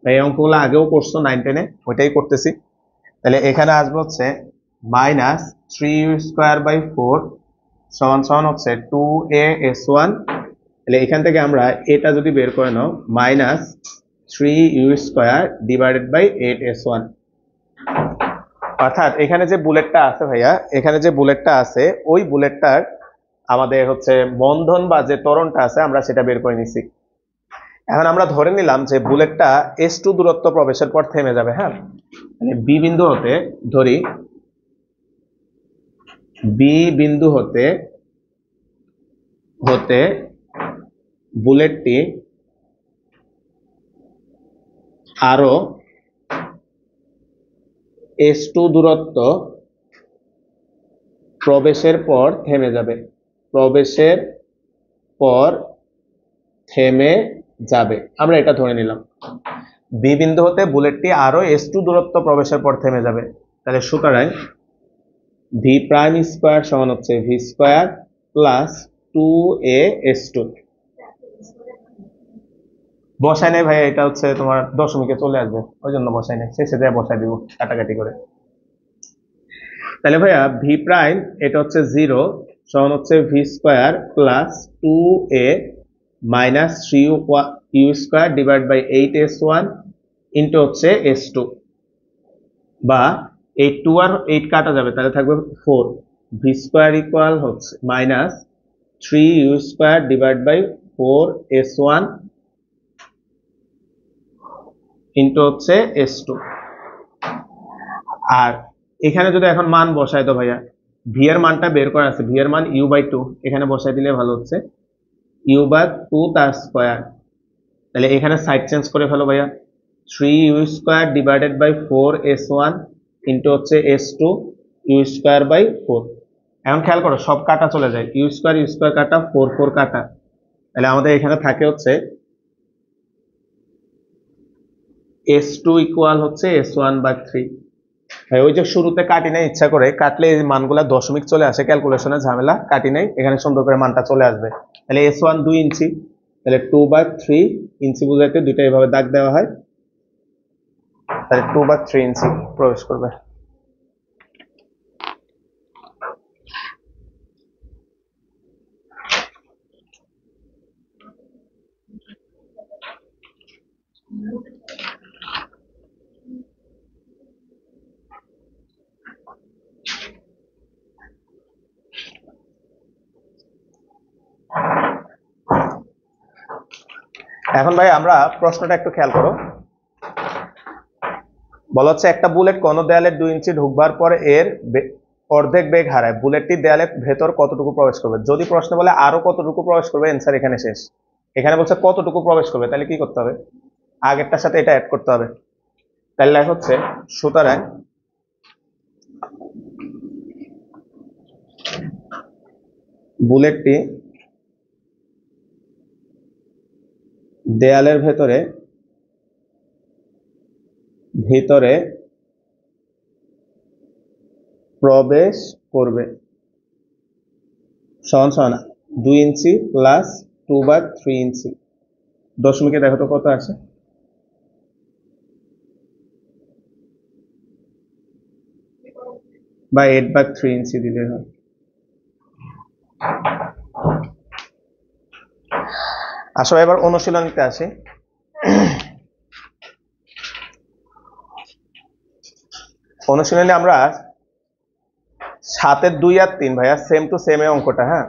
এই অঙ্কগুলো আগেও করছো 9-10-এ, ওইটাই করতেছি। তাহলে এখানে আসবে হচ্ছে মাইনাস 3u² বাই 4 সমান সমান হচ্ছে 2a/s1। তাহলে এখান থেকে আমরা এটা যদি বের করে নাও মাইনাস 3u² / 8s1, অর্থাৎ এখানে যে বুলেটটা আছে ভাইয়া, এখানে যে বুলেটটা আছে ওই বুলেটটার আমাদের হচ্ছে বন্ধন বা যে ত্বরণটা আছে আমরা সেটা বের করে নিছি। এখন আমরা ধরে নিলাম যে বুলেটটা S2 দূরত্ব প্রবেশের পর থেমে যাবে। হ্যাঁ, মানে বি বিন্দু হতে ধরি, বি বিন্দু হতে হতে বুলেটটি আরো S2 দূরত্ব প্রবেশের পর থেমে যাবে, প্রবেশের পর থেমে যাবে, আমরা এটা ধরে নিলাম। বি বিন্দু হতে বুলেটটি আরো S2 দূরত্ব প্রবেশের পর থেমে যাবে, তাহলে সুতরাং ভি প্রাইম স্কোয়ার সমান হচ্ছে ভি স্কোয়ার প্লাস 2a/s2। বসাই নাই ভাই, এটা হচ্ছে তোমার দশমিকে চলে আসবে, ওই জন্য বসাই নাই, শেষে দেয়া বসাই দিব কাটাকাটি করে। তাহলে ভাইয়া ভি প্রাইম এটা হচ্ছে 0 সমান হচ্ছে v square plus 2a minus 3u² / 8s1 into হচ্ছে s2, বা এই 2 আর 8 কাটা যাবে, তাহলে থাকবে 4। ভি স্কোয়ার ইকুয়াল হচ্ছে মাইনাস 3u² / 4s1 ইন্টু হচ্ছে s2। আর এখানে যদি এখন মান বসাই তো ভাইয়া ভি এর মানটা বের করা আছে, ভি এর মান u/2, এখানে বসাই দিলে ভালো হচ্ছে u/2 তার স্কোয়ার। তাহলে এখানে সাইড চেঞ্জ করে ফেলো ভাইয়া, 3u² / 4s1 ইন্টু হচ্ছে s2 u²/4। এখন খেয়াল করো সব কাটা চলে যায়, u² কাটা, 4 কাটা, তাহলে আমাদের এখানে থাকে হচ্ছে s2 ইকুয়াল হচ্ছে s1/3। ওই যে শুরুতে কাটি নাই, ইচ্ছা করে কাটলে এই মানগুলা দশমিক চলে আসে, ক্যালকুলেশনে ঝামেলা, কাটি নাই, এখানে সুন্দর করে মানটা চলে আসবে। তাহলে s1 2 ইঞ্চি, তাহলে 2/3 ইঞ্চি বুঝাইতে দুইটা এভাবে দাগ দেওয়া হয়, তাহলে 2/3 ইঞ্চি প্রবেশ করবে। এখন ভাই আমরা প্রশ্নটা একটু খেয়াল করো। বলা হচ্ছে একটা বুলেট কোন দেয়ালের 2 ইঞ্চি ঢুকবার পর এর অর্ধেক বেগ হারায়, বুলেটটি দেয়ালের ভেতর কতটুকু প্রবেশ করবে? যদি প্রশ্ন বলে আরো কতটুকু প্রবেশ করবে, অ্যান্সার এখানে শেষ। এখানে বলছে কতটুকু প্রবেশ করবে, তাহলে কি করতে হবে? আগেরটার সাথে এটা অ্যাড করতে হবে। তাহলে লেখা হচ্ছে সুতরাং বুলেটটি দেয়ালের ভিতরে প্রবেশ করবে সমান সমান 2 ইঞ্চি প্লাস 2/3 ইঞ্চি। দশমিকে দেখো তো কত আছে। বা 8/3 ইঞ্চি দিলে হয়। আসলে এবার অনুশীলনীতে আসি। অনুশীলনে আমরা 7-এর 2 আর 3 ভাইয়া সেম টু সেম এই অঙ্কটা, হ্যাঁ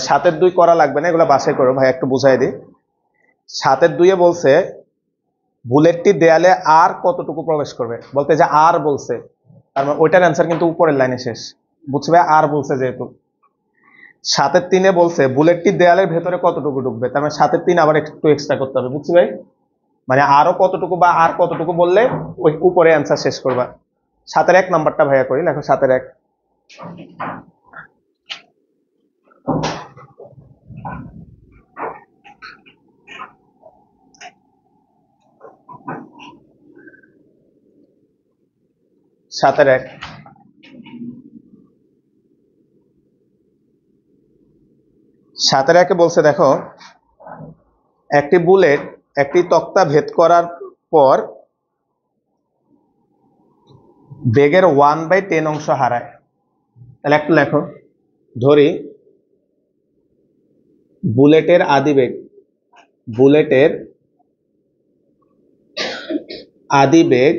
7-এর 2 করা লাগবে না, এগুলো বাসায় করো ভাই। একটু বুঝাই দিই। 7-এর 2 বলছে বুলেটটি দেয়ালে আর কতটুকু প্রবেশ করবে, বলতে যে আর বলছে, তার মানে ওইটার অ্যান্সার কিন্তু উপরের লাইনে শেষ। বুঝবে? আর বলছে যেহেতু। 7-এর 3 বলছে বুলেটটি দেয়ালের ভেতরে কতটুকু ঢুকবে, তার মানে 7-এর 3 আবার একটু এক্সট্রা করতে হবে। বুঝছি ভাই? মানে আরো কতটুকু বা আর কতটুকু বললে ওই উপরে অ্যান্সার শেষ করবা। 7-এর 1 নাম্বারটা ভাইয়া করি, দেখো 7-এর 1। সাতের এক সাতের একে বলছে দেখো একটি বুলেট একটি তক্তা ভেদ করার পর বেগের 1/10 অংশ হারায়। তাহলে একটু লেখো। ধরি বুলেটের আদি বেগ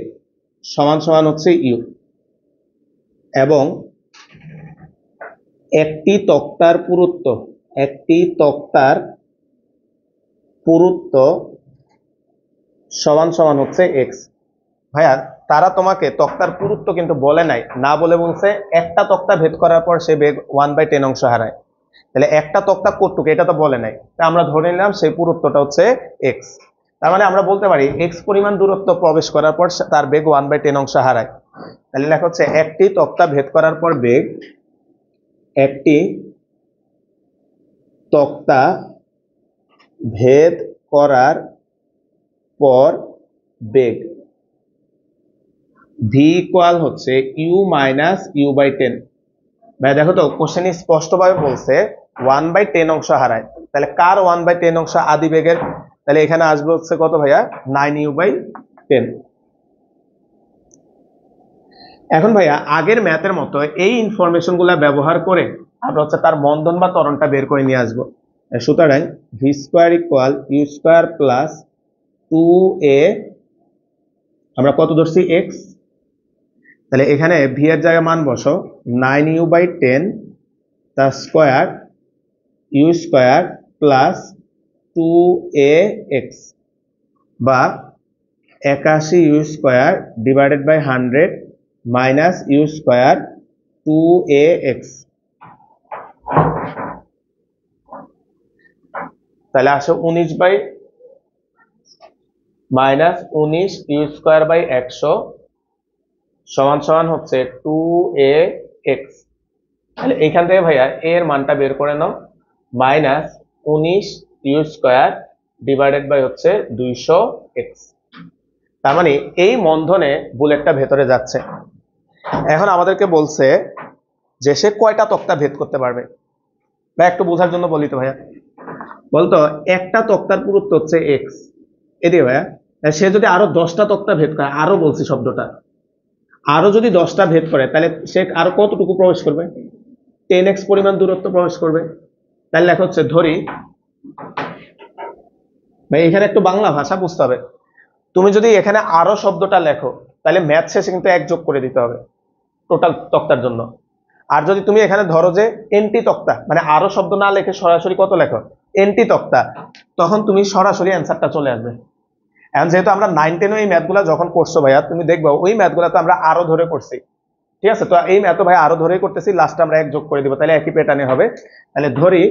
সমান সমান হচ্ছে ইউ, এবং একটি তক্তার পুরুত্ব সমান সমান হচ্ছে এক্স। ভাইয়া তারা তোমাকে তক্তার পুরুত্ব কিন্তু বলে নাই, না বলে বলছে একটা তক্তা ভেদ করার পর সে বেগ 1/10 অংশ হারায়। তাহলে একটা তক্তা কতটুকু এটা তো বলে নাই, তা আমরা ধরে নিলাম সেই পুরুত্বটা হচ্ছে এক্স। তার মানে আমরা বলতে পারি এক্স পরিমাণ দূরত্ব প্রবেশ করার পর তার বেগ 1/10 অংশ হারায়। তাহলে লেখা হচ্ছে একটি তক্তা ভেদ করার পর বেগ, একটি তক্তা ভেদ করার পর বেগ ভি ইকুয়াল হচ্ছে ইউ মাইনাস ইউ/10। ভাই দেখো তো কোশ্চেন স্পষ্টভাবে বলছে 1/10 অংশ হারায়, তাহলে কার 1/10 অংশ? আদি বেগের। তাহলে এখানে আসবে হচ্ছে কত ভাইয়া? 9u/10। এখন ভাইয়া আগের ম্যাথের মতো এই ইনফরমেশন গুলা ব্যবহার করে আমরা হচ্ছে তার মন্দন বা ত্বরণটা বের করে নিয়ে আসবো। সুতরাং V square equal you square plus 2a, আমরা কত ধরছি? এক্স। তাহলে এখানে ভি এর জায়গায় মান বসো 9u/10 তার square U square plus 2ax, বা 81u square divided by 100 minus U square 2ax। তাহলে আসো 19 মাইনাস 19 ইউ স্কোয়ার বাই 100 সমান সমান হচ্ছে 2ax। তাহলে এইখান থেকে ভাইয়া এর মানটা বের করে নাও, minus 19 u square divided by হচ্ছে 200x। তার মানে এই বন্ধনে বুলেটটা ভেতরে যাচ্ছে। এখন আমাদেরকে বলছে যে সে কয়টা তক্তা ভেদ করতে পারবে। ভাই একটু বোঝার জন্য বলি তো ভাইয়া, বলতো একটা তক্তার পুরুত্ব হচ্ছে এক্স, এদিকে ভাইয়া সে যদি আরো 10টা তক্তা ভেদ করে, আরো বলছি শব্দটা, আরো যদি 10টা ভেদ করে তাহলে সে আরো কতটুকু প্রবেশ করবে? 10x পরিমাণ দূরত্ব প্রবেশ করবে। তাহলে লেখা হচ্ছে, ধরি ভাই এখানে একটু বাংলা ভাষা বুঝতে হবে, তুমি যদি এখানে আরো শব্দটা লেখো তাহলে ম্যাথ শেষে কিন্তু এক যোগ করে দিতে হবে টোটাল তক্তার জন্য। আর যদি তুমি এখানে ধরো যে এনটি তক্তা, মানে আরো শব্দ না লেখে সরাসরি কত লেখো এনটি তক্তা, তখন তুমি সরাসরি অ্যান্সারটা চলে আসবে। এখন যেহেতু আমরা 9, 10 এই ম্যাথগুলা যখন করছো ভাইয়া, তুমি দেখবা ওই ম্যাথগুলা তো আমরা আরো ধরে করছি, ঠিক আছে? তো এই ম্যাথ ভাই আরো ধরেই করতেছি, লাস্টে আমরা এক যোগ করে দিব, তাহলে একই প্যাটার্নে হবে। তাহলে ধরি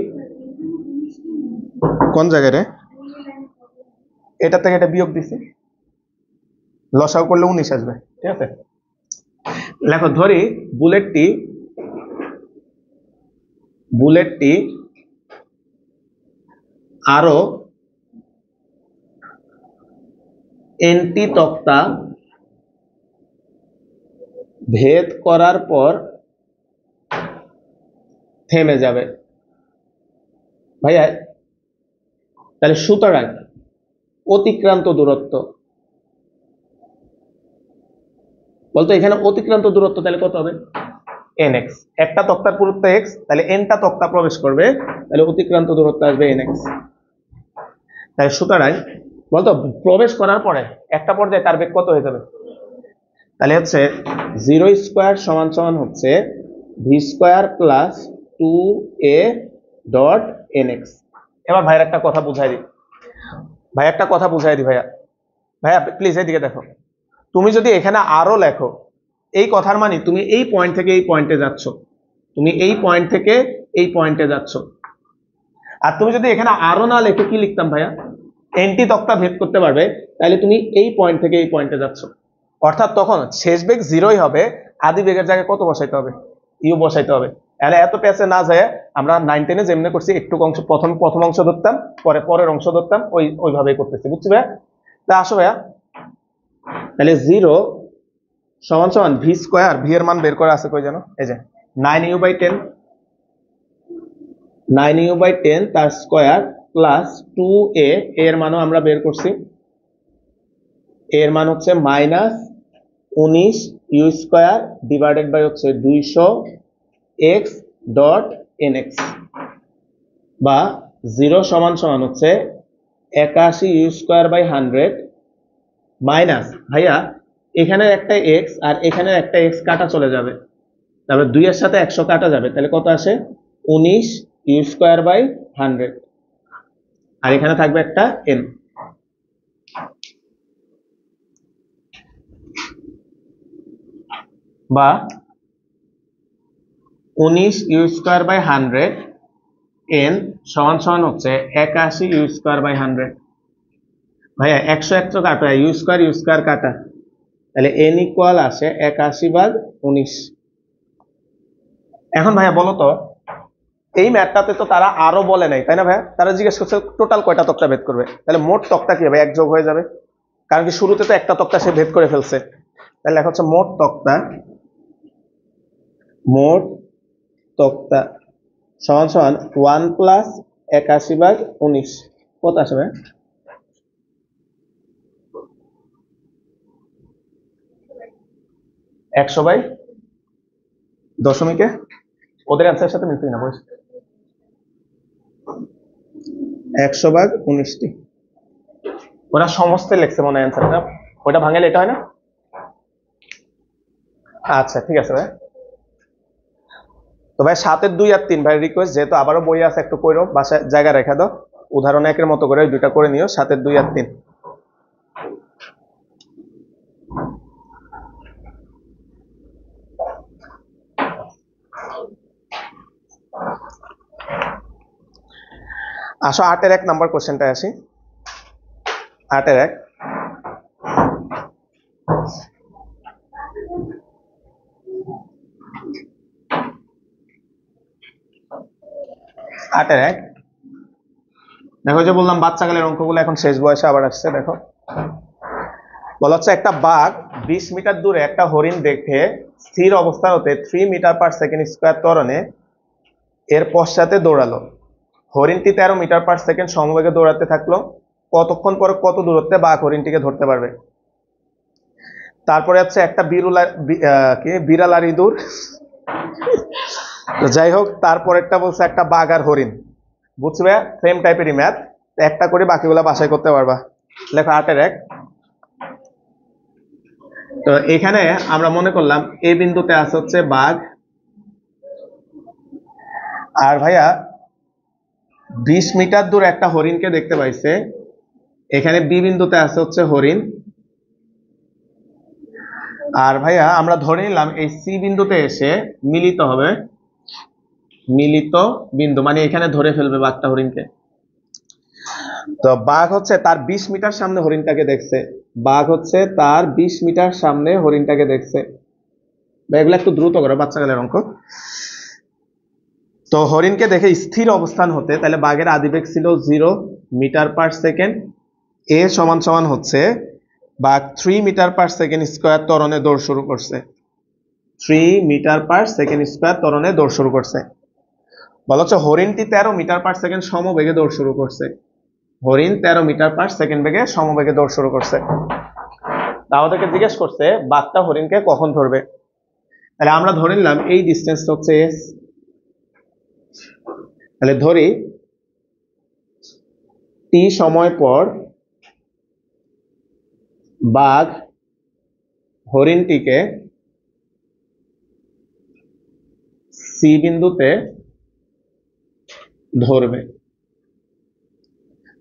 কোন জায়গায় রে, এটা থেকে এটা বিয়োগ দিছি, লসাও করলে 19 আসবে, ঠিক আছে? লেখো ধরি বুলেটটি আরো এনটি তক্তা ভেদ করার পর থেমে যাবে। ভাইয়া তাহলে সুতরাং অতিক্রান্ত দূরত্ব বলতো, এখানে অতিক্রান্ত দূরত্ব তাহলে কত হবে nx, একটা তক্তার পুরুত্ব x, তাহলে nটা তক্তা প্রবেশ করবে, তাহলে অতিক্রান্ত দূরত্ব আসবে nx। তাহলে সুতরাং বলতো প্রবেশ করার পরে একটা পর্যায়ে তার বেগ কত হয়ে যাবে, তাহলে হচ্ছে 0 স্কয়ার সমান সমান হচ্ছে v square plus 2a dot nx। এবার ভাইয়ের একটা কথা বুঝাই দিই, ভাইয়া প্লিজ এদিকে দেখো। তুমি যদি এখানে আরো লেখো, এই কথার মানে তুমি এই পয়েন্ট থেকে এই পয়েন্টে যাচ্ছ, তুমি এই পয়েন্ট থেকে এই পয়েন্টে যাচ্ছ। আর তুমি যদি এখানে আরো না লেখে কি লিখতাম ভাইয়া, এনটি তক্তা ভেদ করতে পারবে, তাহলে তুমি এই পয়েন্ট থেকে এই পয়েন্টে যাচ্ছ, অর্থাৎ তখন শেষ বেগ 0ই হবে, আদি বেগের জায়গায় কত বসাইতে হবে, ইউ বসাইতে হবে। তাহলে এত প্যাচে না যায় আমরা 9, 10 যেমনি করছি, একটু অংশ প্রথম অংশ ধরতাম, পরের অংশ ধরতাম, ওইভাবেই করতেছি, বুঝছি ভাইয়া? তা আসো ভাইয়া, তাহলে 0 সমান সমান ভি স্কয়ার, ভি এর মান বের করা আছে কই জানো, এই যে 9u/10 তার স্কয়ার প্লাস 2a, এর মানও আমরা বের করছি, এর মান হচ্ছে minus 19 U square divided by হচ্ছে 200 x ডট nx, বা 0 সমান সমান হচ্ছে 81 ইউ স্কয়ার বাই 100 মাইনাস, ভাইয়া এখানে একটা x আর এখানে একটা x কাটা চলে যাবে, তারপরে 2 এর সাথে 100 কাটা যাবে, তাহলে কত আসে 19 ইউ স্কয়ার বাই 100, আর এখানে থাকবে একটা n, বা 19 ইউ স্কয়ার বাই 100 n সমান সমান হচ্ছে 81 ইউ স্কয়ার বাই 100। ভাইয়া 100 কাটা, ইউ স্কয়ার কাটা, তাহলে n ইকুয়াল আসে 81/19। এখন ভাইয়া বলো তো, এই ম্যাথটাতে তো তারা আরো বলে নাই, তাই না ভাইয়া? তারা জিজ্ঞেস করছে টোটাল কয়টা তক্তা ভেদ করবে, তাহলে মোট তক্তা কি হবে, এক যোগ হয়ে যাবে, কারণ কি শুরুতে তো একটা তক্তা সে ভেদ করে ফেলছে। তাহলে লেখা হচ্ছে মোট তক্তা সমান সমান 1 প্লাস 81/19, কত আসবে 100/দশমিকে, ওদের অ্যান্সারের সাথে মিলছে না, বলছি 100/19টি, ওরা সমস্ত লিখছে মনে হয় অ্যান্সারটা, ওটা ভাঙালে এটা হয় না। আচ্ছা ঠিক আছে ভাই, তো ভাই 7-এর 2 আর 3 ভাই রিকোয়েস্ট, যেহেতু আবারও বই আছে একটু কইরো, বাসায় জায়গা রেখে দাও, উদাহরণ একের মতো করে দুইটা করে নিও, 7-এর 2 আর 3। আসো 8-এর 1 নাম্বার কোশ্চেনটায় আসি। 8-এর 1, দেখো যে বললাম বাচ্চাকালের অঙ্কগুলো এখন শেষ বয়সে আবার আসছে। দেখো বলা হচ্ছে একটা বাঘ 20 মিটার দূরে একটা হরিণ দেখে স্থির অবস্থা হতে 3 মিটার পার সেকেন্ড স্কয়ার ত্বরণে এর পশ্চাতে দৌড়ালো। হরিণটি 13 মিটার পার সেকেন্ড সমবেগে দৌড়াতে থাকলো, কতক্ষণ পরে কত দূরত্বে বাঘ হরিণটিকে ধরতে পারবে? তারপরে হচ্ছে একটা বিড়াল আর ইঁদুর, যাই হোক তারপরেরটা বলছে একটা বাঘ আর হরিণ, বুঝবে সেম টাইপেরই ম্যাথ, একটা করে বাকিগুলা বাসায় করতে পারবা। লেখো 8-এর 1, তো এখানে আমরা মনে করলাম এই বিন্দুতে আছে হচ্ছে বাঘ, আর ভাইয়া 20 মিটার দূর একটা হরিণকে দেখতে পাইছে। এখানে বি বিন্দুতে আছে হচ্ছে হরিণ, আর ভাইয়া আমরা ধরে নিলাম এই সি বিন্দুতে এসে মিলিত হবে, মিলিত বিন্দু মানে এখানে ধরে ফেলবে বাঘটা হরিণকে। তো বাঘ হচ্ছে তার 20 মিটার সামনে হরিণটাকে দেখছে, বাঘ হচ্ছে তার 20 মিটার সামনে হরিণটাকে দেখছে। এগুলো একটু দ্রুত করো, বাচ্চাকালের অঙ্ক। তো হরিণকে দেখে স্থির অবস্থান হতে, তাহলে বাঘের আদিবেগ ছিল 0 মিটার পার সেকেন্ড। এ সমান সমান হচ্ছে বাঘ 3 মিটার পার সেকেন্ড স্কোয়ার ত্বরণে দৌড় শুরু করছে, 3 মিটার পার সেকেন্ড স্কোয়ার ত্বরণে দৌড় শুরু করছে। বলা হচ্ছে হরিণটি 13 মিটার পার সেকেন্ড সমবেগে দৌড় শুরু করছে, হরিণ 13 মিটার পার সেকেন্ড বেগে সমবেগে দৌড় শুরু করছে। আমাদেরকে জিজ্ঞেস করছে বাঘটা হরিণকে কখন ধরবে। তাহলে আমরা ধরে নিলাম এই ডিস্টেন্স হচ্ছে এস। তাহলে ধরি টি সময় পর বাঘ হরিণটিকে সি বিন্দুতে ধরবে।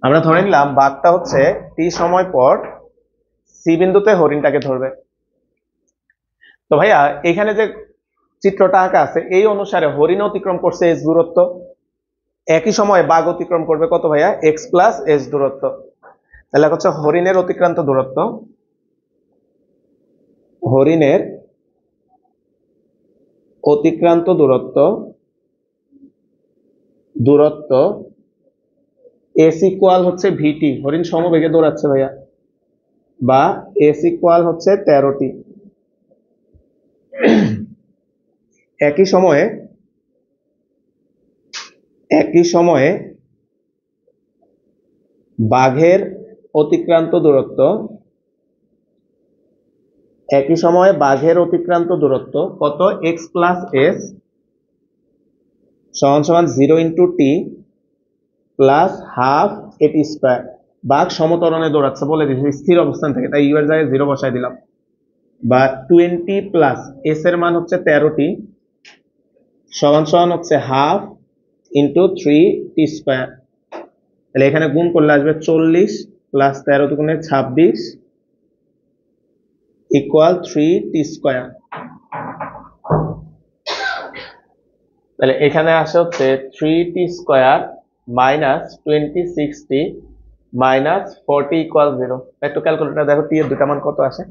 আমরা ধরে নিলাম বাঘটা হচ্ছে টি সময় পর সি বিন্দুতে হরিণটাকে ধরবে। তো ভাইয়া এখানে যে চিত্রটা আঁকা আছে এই অনুসারে হরিণ অতিক্রম করছে এস দূরত্ব, একই সময়ে বাঘ অতিক্রম করবে কত ভাইয়া, এক্স প্লাস এস দূরত্ব। তাহলে হচ্ছে হরিণের অতিক্রান্ত দূরত্ব, হরিণের অতিক্রান্ত দূরত্ব, দূরত্ব এস ইকুয়াল হচ্ছে ভিটি, হরিণ সমবেগে দৌড়াচ্ছে ভাইয়া, বা এস ইকুয়াল হচ্ছে 13টি। একই সময়ে বাঘের অতিক্রান্ত দূরত্ব, একই সময়ে বাঘের অতিক্রান্ত দূরত্ব কত, এক্স প্লাস এস সমান সমান 0 ইন্টু টি প্লাস হাফ এটি স্কোয়ার। বাঘ সমতরণে দৌড়াচ্ছে বলে দিয়েছি স্থির অবস্থান থেকে, তাই ইউ এর জায়গায় 0 বসাই দিলাম, বা 20 প্লাস এস এর মান হচ্ছে 13টি সমান সমান হচ্ছে হাফ ইন্টু 3 টি স্কোয়ার। তাহলে এখানে গুণ করলে আসবে 40 প্লাস 13 দুগুণে 26 ইকুয়াল 3 টি স্কোয়ার। তাহলে এখানে আসে হচ্ছে 3 টি স্কোয়ার মাইনাস 26টি মাইনাস 40 ইকুয়াল 0। একটু ক্যালকুলেটর দেখো টি এর দুটা মান কত আসে।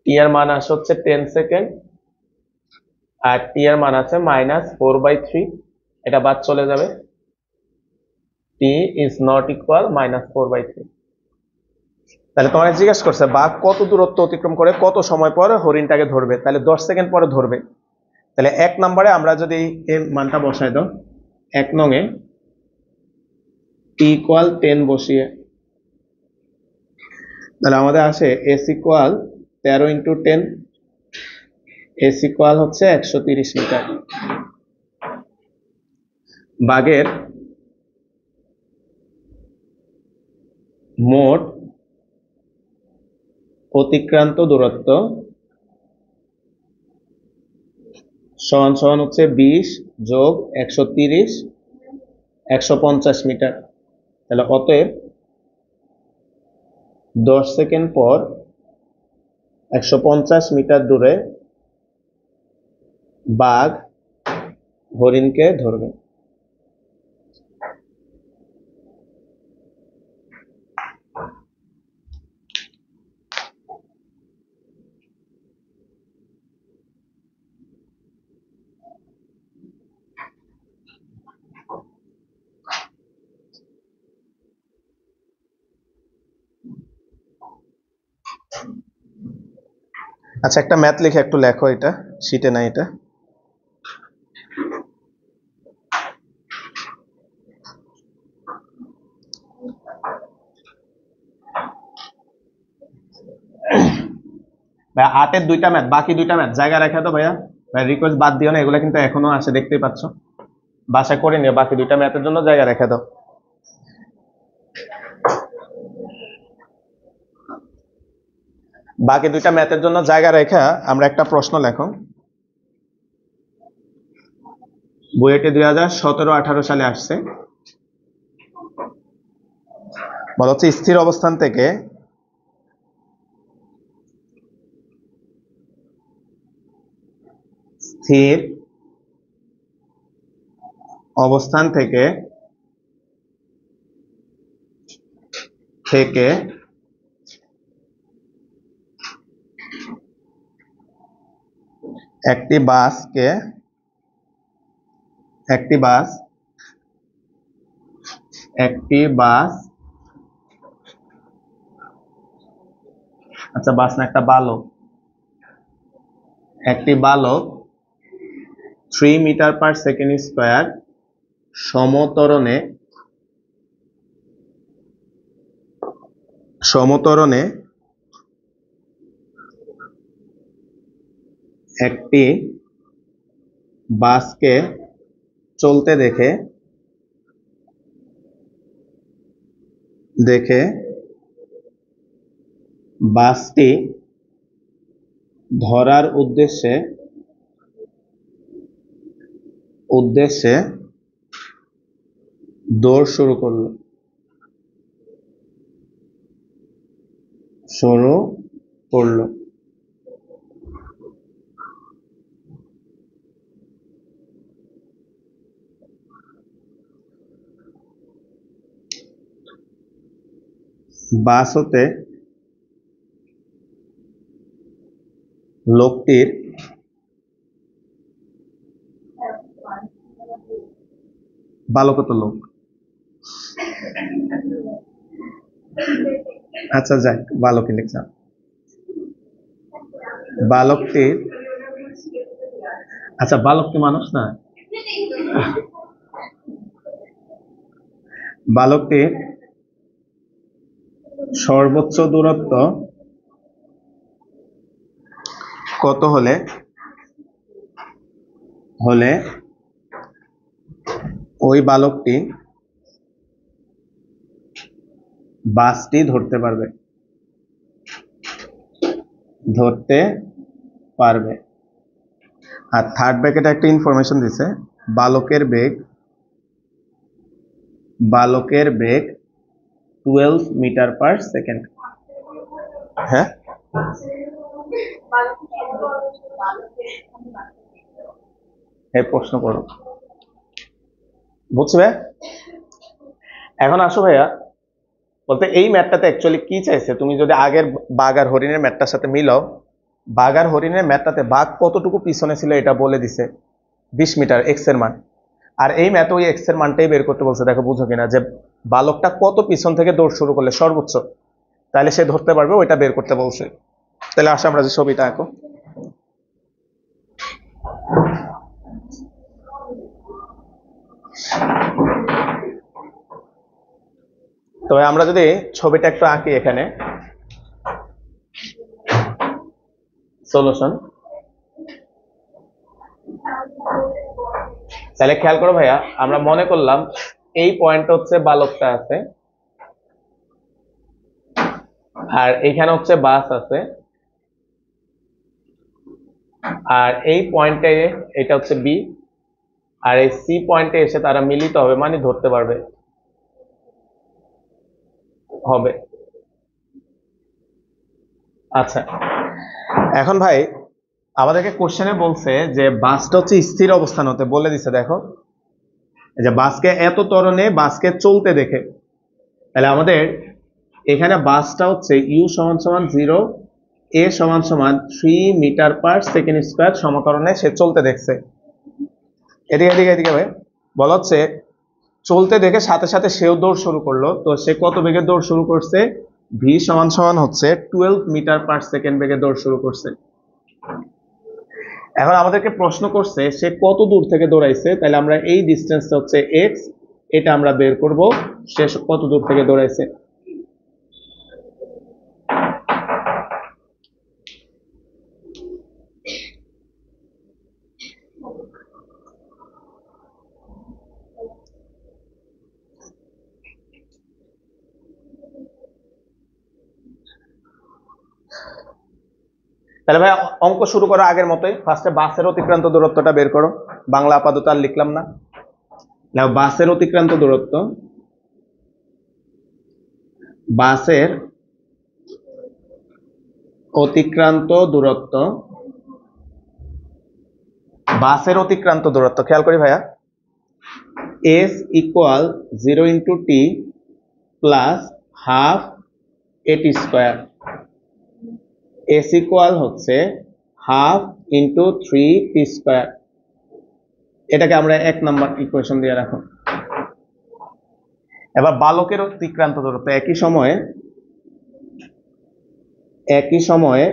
টি এর মান আসে হচ্ছে 10 সেকেন্ড, আর টি এর মান আছে -4/3, এটা বাদ চলে যাবে, টি ইজ নট ইকুয়াল -4/3। তাহলে তোমার জিজ্ঞেস করছে বাঘ কত দূরত্ব অতিক্রম করে কত সময় পর হরিণটাকে ধরবে, তাহলে 10 সেকেন্ড পরে ধরবে। তাহলে 1 নম্বরে আমরা যদি এই মানটা বসাই দাও, 1 নং এ টি ইকুয়াল 10 বসিয়ে, তাহলে আমাদের আসে S equal 13 into 10, S equal হচ্ছে 130 মিটার। বাঘের মোট অতিক্রান্ত দূরত্ব সমান সমান হচ্ছে 20 যোগ 130 150 মিটার। তাহলে অতএব 10 সেকেন্ড পর 150 মিটার দূরে বাঘ হরিণকে ধরবে। আচ্ছা একটা ম্যাথ লিখে একটু লেখো, এটা শিটে না এটা। ভাই 8 এর দুইটা ম্যাথ, বাকি দুইটা ম্যাথ জায়গা রেখে দাও ভাইয়া, ভাই রিকোয়েস্ট বাদ দিও না, এগুলো কিন্তু এখনো আসে দেখতেই পাচ্ছ, বাসা করে নিও, বাকি দুইটা ম্যাথের জন্য জায়গা রেখে দাও। বাকি দুইটা ম্যাথের জন্য জায়গা রেখে আমরা একটা প্রশ্ন লেখো। বুয়েটে 2017-18 সালে আসছে। বলা হচ্ছে স্থির অবস্থান থেকে স্থির অবস্থান থেকে থেকে একটি বাস আচ্ছা বাস না, একটা বালক, একটি বালক 3 মিটার পার সেকেন্ড স্কয়ার সমতরণে একটি বাসকে চলতে দেখে বাসটি ধরার উদ্দেশ্যে দৌড় শুরু করলো। বাস হতে লোকটির বালকত লোক, আচ্ছা যাক বালকই লিখলাম। বালকটির, আচ্ছা বালক কি মানুষ না? বালকটির সর্বোচ্চ দূরত্ব কত হলে ওই বালকটি বাসটি ধরতে পারবে। আর থার্ড ব্র্যাকেটে একটা ইনফরমেশন দিছে, বালকের বেগ 12 মিটার পার সেকেন্ড। হ্যাঁ প্রশ্ন করো, বুঝবে? এখন আসো ভাইয়া, বলতে এই ম্যাথটাতে অ্যাকচুয়ালি কি চাইছে, তুমি যদি আগের বাঘ আর হরিণের ম্যাথটার সাথে মিলাও, বাঘ আর হরিণের ম্যাথটাতে বাঘ কতটুকু পিছনে ছিল এটা বলে দিছে 20 মিটার এক্স এর মান। আর এই ম্যাথ ওই এক্স এর মানটাই বের করতে বলছে। দেখো বুঝো কিনা, যে বালকটা কত পিছন থেকে দৌড় শুরু করলে সর্বোচ্চ, তাহলে সে ধরতে পারবে, ওইটা বের করতে বলছে। তাহলে আসো আমরা যে ছবিটা আঁকো। তবে আমরা যদি ছবিটা একটু আঁকি এখানে, সলিউশন, তাহলে খেয়াল করো ভাইয়া, আমরা মনে করলাম এই পয়েন্ট হচ্ছে বালকটা আছে, আর এইখানে হচ্ছে বাস আছে, আর এই পয়েন্টে এটা হচ্ছে বি, আর এই সি পয়েন্টে এসে তারা মিলিত হবে, মানে ধরতে পারবে হবে। আচ্ছা এখন ভাই আমাদেরকে কোশ্চেনে বলছে যে বাসটা হচ্ছে স্থির অবস্থান হতে বলে দিছে। দেখো যে বাসকে এত ত্বরণে বাসকে চলতে দেখে, তাহলে আমাদের এখানে বাসটা হচ্ছে ইউ সমান সমান 0, এ সমান সমান 3 মিটার পার সেকেন্ড স্কয়ার সমতরণে সে চলতে দেখছে। এদিকে ভাই বলা হচ্ছে চলতে দেখে সাথে সাথে সেও দৌড় শুরু করলো। তো সে কত বেগে দৌড় শুরু করছে? ভি সমান সমান হচ্ছে 12 মিটার পার সেকেন্ড বেগে দৌড় শুরু করছে। এখন আমাদেরকে প্রশ্ন করছে সে কত দূর থেকে দৌড়াইছে, তাহলে আমরা এই ডিস্টেন্সটা হচ্ছে এক্স, এটা আমরা বের করব, সে কত দূর থেকে দৌড়াইছে। তাহলে ভাই অঙ্ক শুরু করো আগের মতোই, ফার্স্টে বাসের অতিক্রান্ত দূরত্বটা বের করো। বাংলা আপাতত আর লিখলাম না। নাও বাসের অতিক্রান্ত দূরত্ব, বাসের অতিক্রান্ত দূরত্ব, বাসের অতিক্রান্ত দূরত্ব খেয়াল করি ভাইয়া, S equal 0 into T plus half এটি স্কোয়ার। এস ইকুয়াল হচ্ছে হাফ ইন্টু 3 টি স্কোয়ার। এটাকে আমরা 1 নম্বর ইকুয়েশন দিয়ে রাখো। এবার বালকের অতিক্রান্ত দূরত্ব, একই সময়ে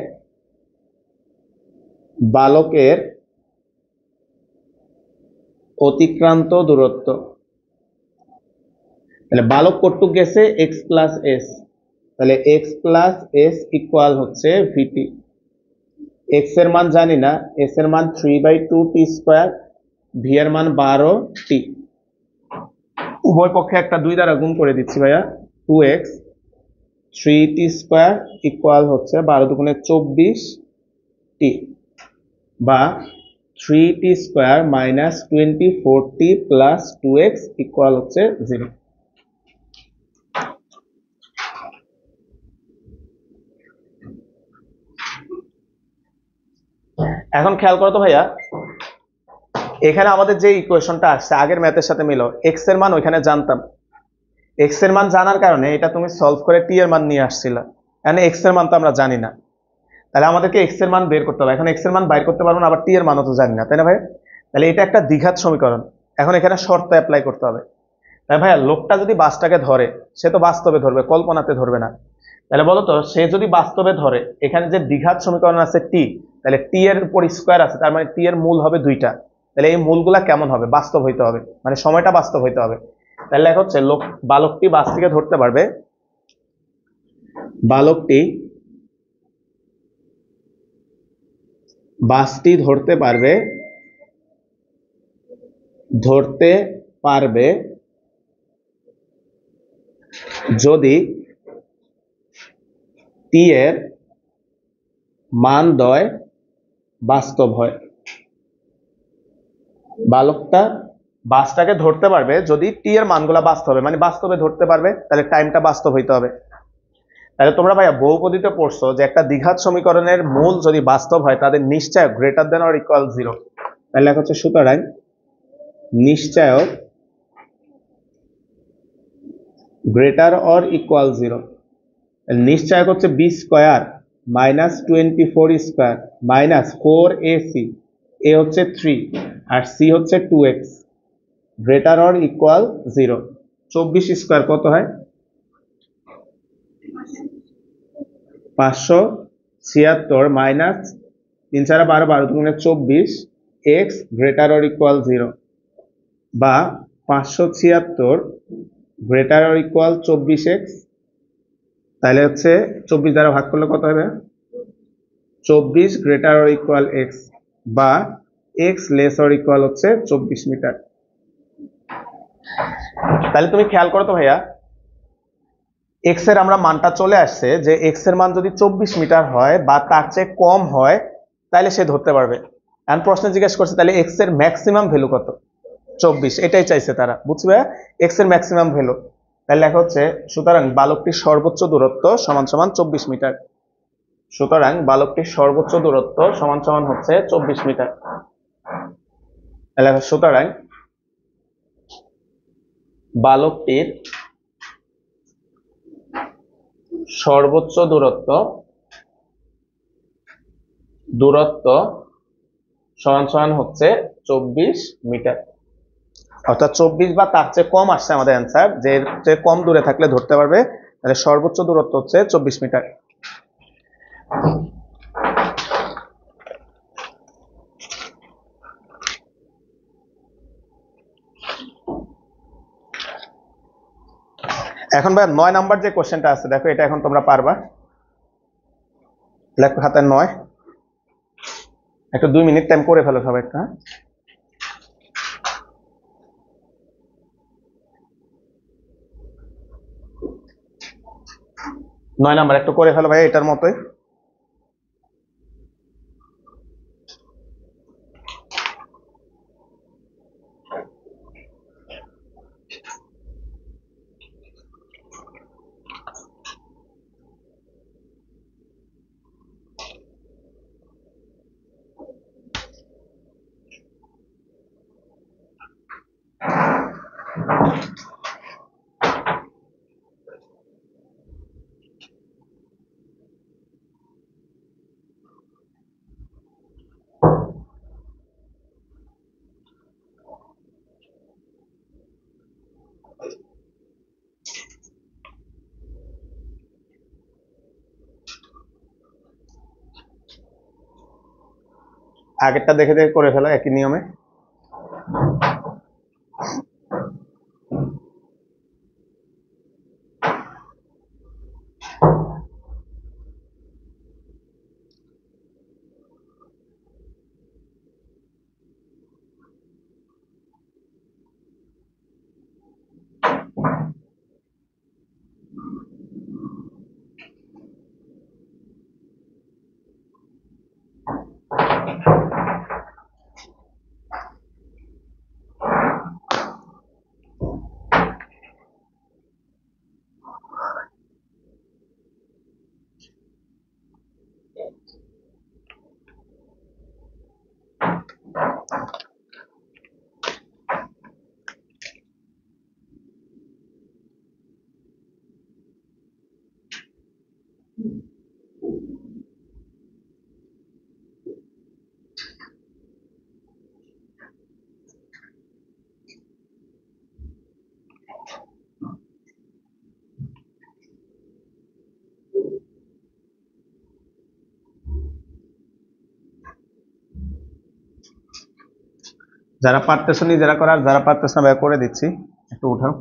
বালকের অতিক্রান্ত দূরত্ব, তাহলে বালক কতটুক গেছে এক্স প্লাস এস, তাহলে এক্স প্লাস এস ইকুয়াল হচ্ছে ভিটি। এক্স এর মান জানি না, এস এর মান 3/2 টি স্কোয়ার, ভি এর মান 12 টি। উভয় পক্ষে একটা 2 দ্বারা গুণ করে দিচ্ছি ভাইয়া, 2x 3t স্কোয়ার ইকুয়াল হচ্ছে 12 দুগুণে 24t, বা 3t square minus 24t plus 2x equal হচ্ছে 0। এখন খেয়াল করো তো ভাইয়া, এখানে আমাদের যে ইকুয়েশনটা আসছে আগের ম্যাথের সাথে মিলো, এক্স এর মান ওইখানে জানতাম, এক্স এর মান জানার কারণে এটা তুমি সলভ করে টি এর মান নিয়ে আসছিল, এখানে এক্স এর মান তো আমরা জানি না, তাহলে আমাদেরকে এক্স এর মান বের করতে হবে। এখন এক্স এর মান বাইর করতে পারবো না, আবার টি এর মানও তো জানি না, তাই না ভাই? তাহলে এটা একটা দ্বিঘাত সমীকরণ, এখন এখানে শর্ত অ্যাপ্লাই করতে হবে। তাই ভাইয়া লোকটা যদি বাসটাকে ধরে, সে তো বাস্তবে ধরবে, কল্পনাতে ধরবে না। তাহলে বলো তো, সে যদি বাস্তবে ধরে, এখানে যে দ্বিঘাত সমীকরণ আছে টি, তাহলে টি এর উপর স্কোয়ার আছে, তার মানে টি এর মূল হবে 2টা। তাহলে এই মূলগুলা কেমন হবে? বাস্তব হইতে হবে, মানে সময়টা বাস্তব হইতে হবে। তাহলে লেখা হচ্ছে বালকটি বাসটিকে ধরতে পারবে, বালকটি বাসটি ধরতে পারবে যদি টি এর মানদ্বয় বাস্তব হয়। বালকটা বাসটাকে ধরতে পারবে যদি টি এর মানগুলা বাস্তব হবে, মানে বাস্তবে ধরতে পারবে, তাহলে টাইমটা বাস্তব হইতে হবে। তাহলে তোমরা ভাইয়া বহুপদীতে পড়ছো যে একটা দ্বিঘাত সমীকরণের মূল যদি বাস্তব হয় তাদের নিশ্চয়ক গ্রেটার দেন অর ইকুয়াল 0। তাহলে লেখা হচ্ছে সুতরাং নিশ্চয়ক গ্রেটার অর ইকুয়াল 0। নিশ্চয়ক হচ্ছে B square minus 24 square minus 4ac, A হচ্ছে 3 আর সি হচ্ছে 2x, greater or equal 0। 24 square কত হয়? 576 মাইনাস 3 4 12 12 দুগুণে 24, এক্স গ্রেটার অর ইকুয়াল 0, বা 576 গ্রেটার অর ইকুয়াল 24x। তাহলে হচ্ছে 24 দ্বারা ভাগ করলে কত হবে? 24 গ্রেটার অর ইকুয়াল এক্স, বা এক্স লেস অর ইকুয়াল হচ্ছে 24 মিটার। তাহলে তুমি খেয়াল করো তো ভাইয়া, এক্স এর আমরা মানটা চলে আসছে যে এক্স এর মান যদি 24 মিটার হয় বা তার চেয়ে কম হয় তাহলে সে ধরতে পারবে। এখন প্রশ্ন জিজ্ঞেস করছে তাহলে এক্স এর ম্যাক্সিমাম ভ্যালু কত? 24, এটাই চাইছে তারা, বুঝবে? এক্স এর ম্যাক্সিমাম ভ্যালু, তাহলে লেখা হচ্ছে সুতরাং বালকটির সর্বোচ্চ দূরত্ব সমান সমান 24 মিটার। সুতরাং বালকটির সর্বোচ্চ দূরত্ব সমান সমান হচ্ছে 24 মিটার। তাহলে সুতরাং বালকটির সর্বোচ্চ দূরত্ব সমান সমান হচ্ছে 24 মিটার, অর্থাৎ 24 বা তার চেয়ে কম আসছে আমাদের অ্যান্সার, যে এর চেয়ে কম দূরে থাকলে ধরতে পারবে। তাহলে সর্বোচ্চ দূরত্ব হচ্ছে 24 মিটার। এখন ভাই 9 নাম্বার যে কোশ্চেনটা আছে দেখো, এটা এখন তোমরা পারবা। লেখো খাতায় 9, একটা 2 মিনিট টাইম করে ফেলো সবাই একটা। 9 নাম্বার একটু করে ফেলো ভাই, এটার মতোই। আগেরটা দেখে দেখে করে ফেলো একই নিয়মে। যারা পারতেছো নিজেরা করার, যারা পারতেছো না করে দিচ্ছি, একটু উঠাও।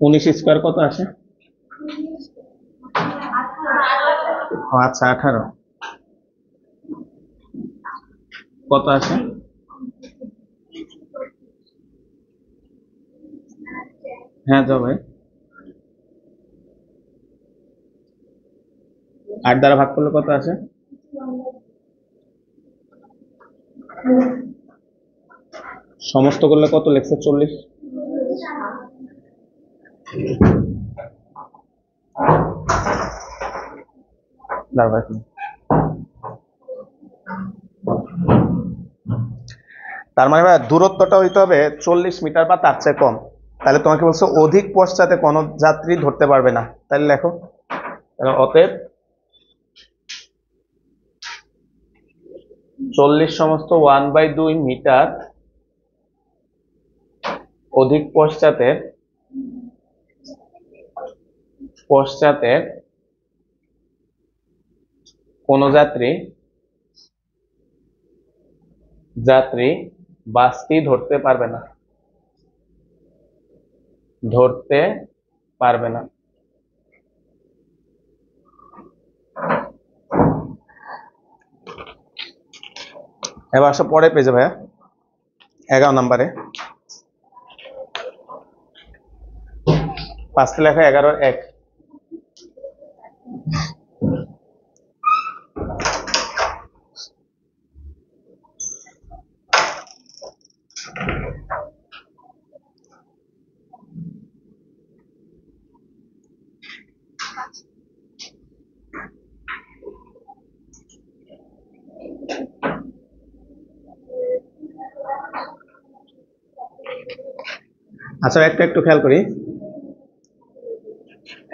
উনিশ স্কোয়ার কত আসে? আচ্ছা 18 কত আসে? হ্যাঁ যাও ভাই। 8 দ্বারা ভাগ করলে কত আসে? সমস্ত করলে কত লিখছে? 40। তার মানে ভাই দূরত্বটা হইতে হবে 40 মিটার বা তার চেয়ে কম। তাহলে তোমাকে বলছো অধিক পশ্চাতে কোনো যাত্রী ধরতে পারবে না, তাহলে লেখো। অতএব 40 সমস্ত 1/2 মিটার অধিক পশ্চাতে পশ্চাতে কোন যাত্রী বাসটি ধরতে পারবে না। এবার আসো পরে পেজে ভাইয়া 11 নম্বরে 5 লেখা 11-1। আচ্ছা একটা একটু খেয়াল করি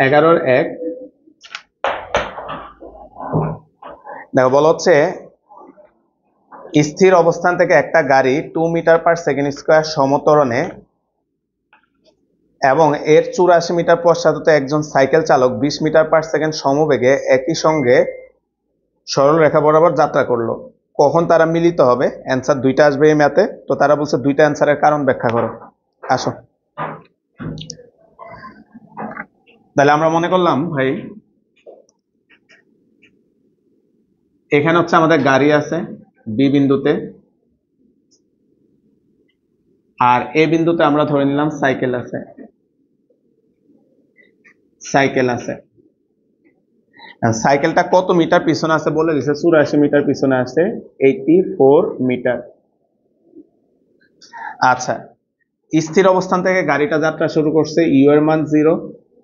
11-1 দেখো বলা হচ্ছে স্থির অবস্থান থেকে একটা গাড়ি 2 মিটার পার সেকেন্ড স্কয়ার সমত্বরণে এবং এর 84 মিটার পশ্চাতে একজন সাইকেল চালক 20 মিটার পার সেকেন্ড সমবেগে একই সঙ্গে সরল রেখা বরাবর যাত্রা করলো, কখন তারা মিলিত হবে? অ্যান্সার দুইটা আসবে এই ম্যাথে। তো তারা বলছে দুইটা অ্যান্সারের কারণ ব্যাখ্যা করো। আসো তাহলে আমরা মনে করলাম ভাই এখানে হচ্ছে আমাদের গাড়ি আছে বি বিন্দুতে, আর এ বিন্দুতে আমরা ধরে নিলাম সাইকেল আছে। সাইকেলটা কত মিটার পিছনে আছে বলে দিছে, 84 মিটার পিছনে আছে, 84 মিটার। আচ্ছা স্থির অবস্থান থেকে গাড়িটা যাত্রা শুরু করছে, ইউ এর মান 0,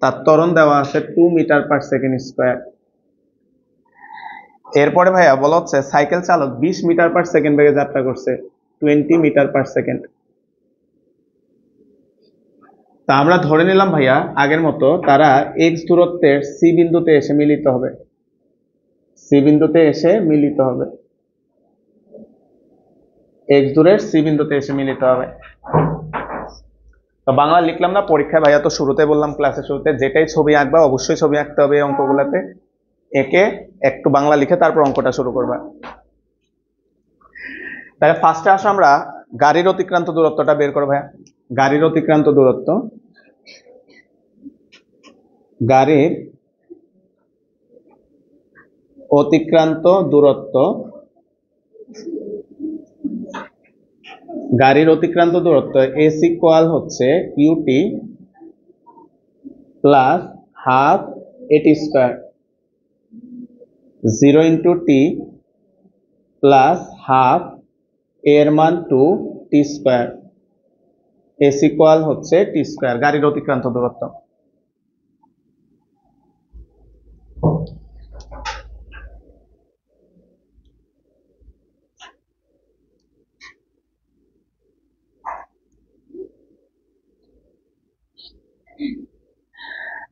তার ত্বরণ দেওয়া আছে 2 মিটার পার সেকেন্ড স্কয়ার। এরপরে ভাইয়া বলা হচ্ছে সাইকেল চালক 20 মিটার পার সেকেন্ড বেগে যাত্রা করছে, 20 মিটার পার সেকেন্ড। তা আমরা ধরে নিলাম ভাইয়া আগের মতো তারা এক্স দূরত্বের সি বিন্দুতে এসে মিলিত হবে। এক্স দূরের সি বিন্দুতে এসে মিলিত হবে। তো বাংলা লিখলাম না পরীক্ষায় ভাইয়া, তো শুরুতে বললাম ক্লাসের শুরুতে যেটাই ছবি আঁকবা অবশ্যই ছবি আঁকতে হবে এই অঙ্কগুলোতে। একে একটু বাংলা লিখে তারপর অঙ্কটা শুরু করবা। তাহলে ফার্স্টে আসো আমরা গাড়ির অতিক্রান্ত দূরত্বটা বের করো ভাইয়া। গাড়ির অতিক্রান্ত দূরত্ব এস ইকুয়াল হচ্ছে u t plus half A T square, 0 into T plus half এর মান 2 টি স্কয়ার, এস ইকুয়াল হচ্ছে টি স্কয়ার, গাড়ির অতিক্রান্ত দূরত্ব।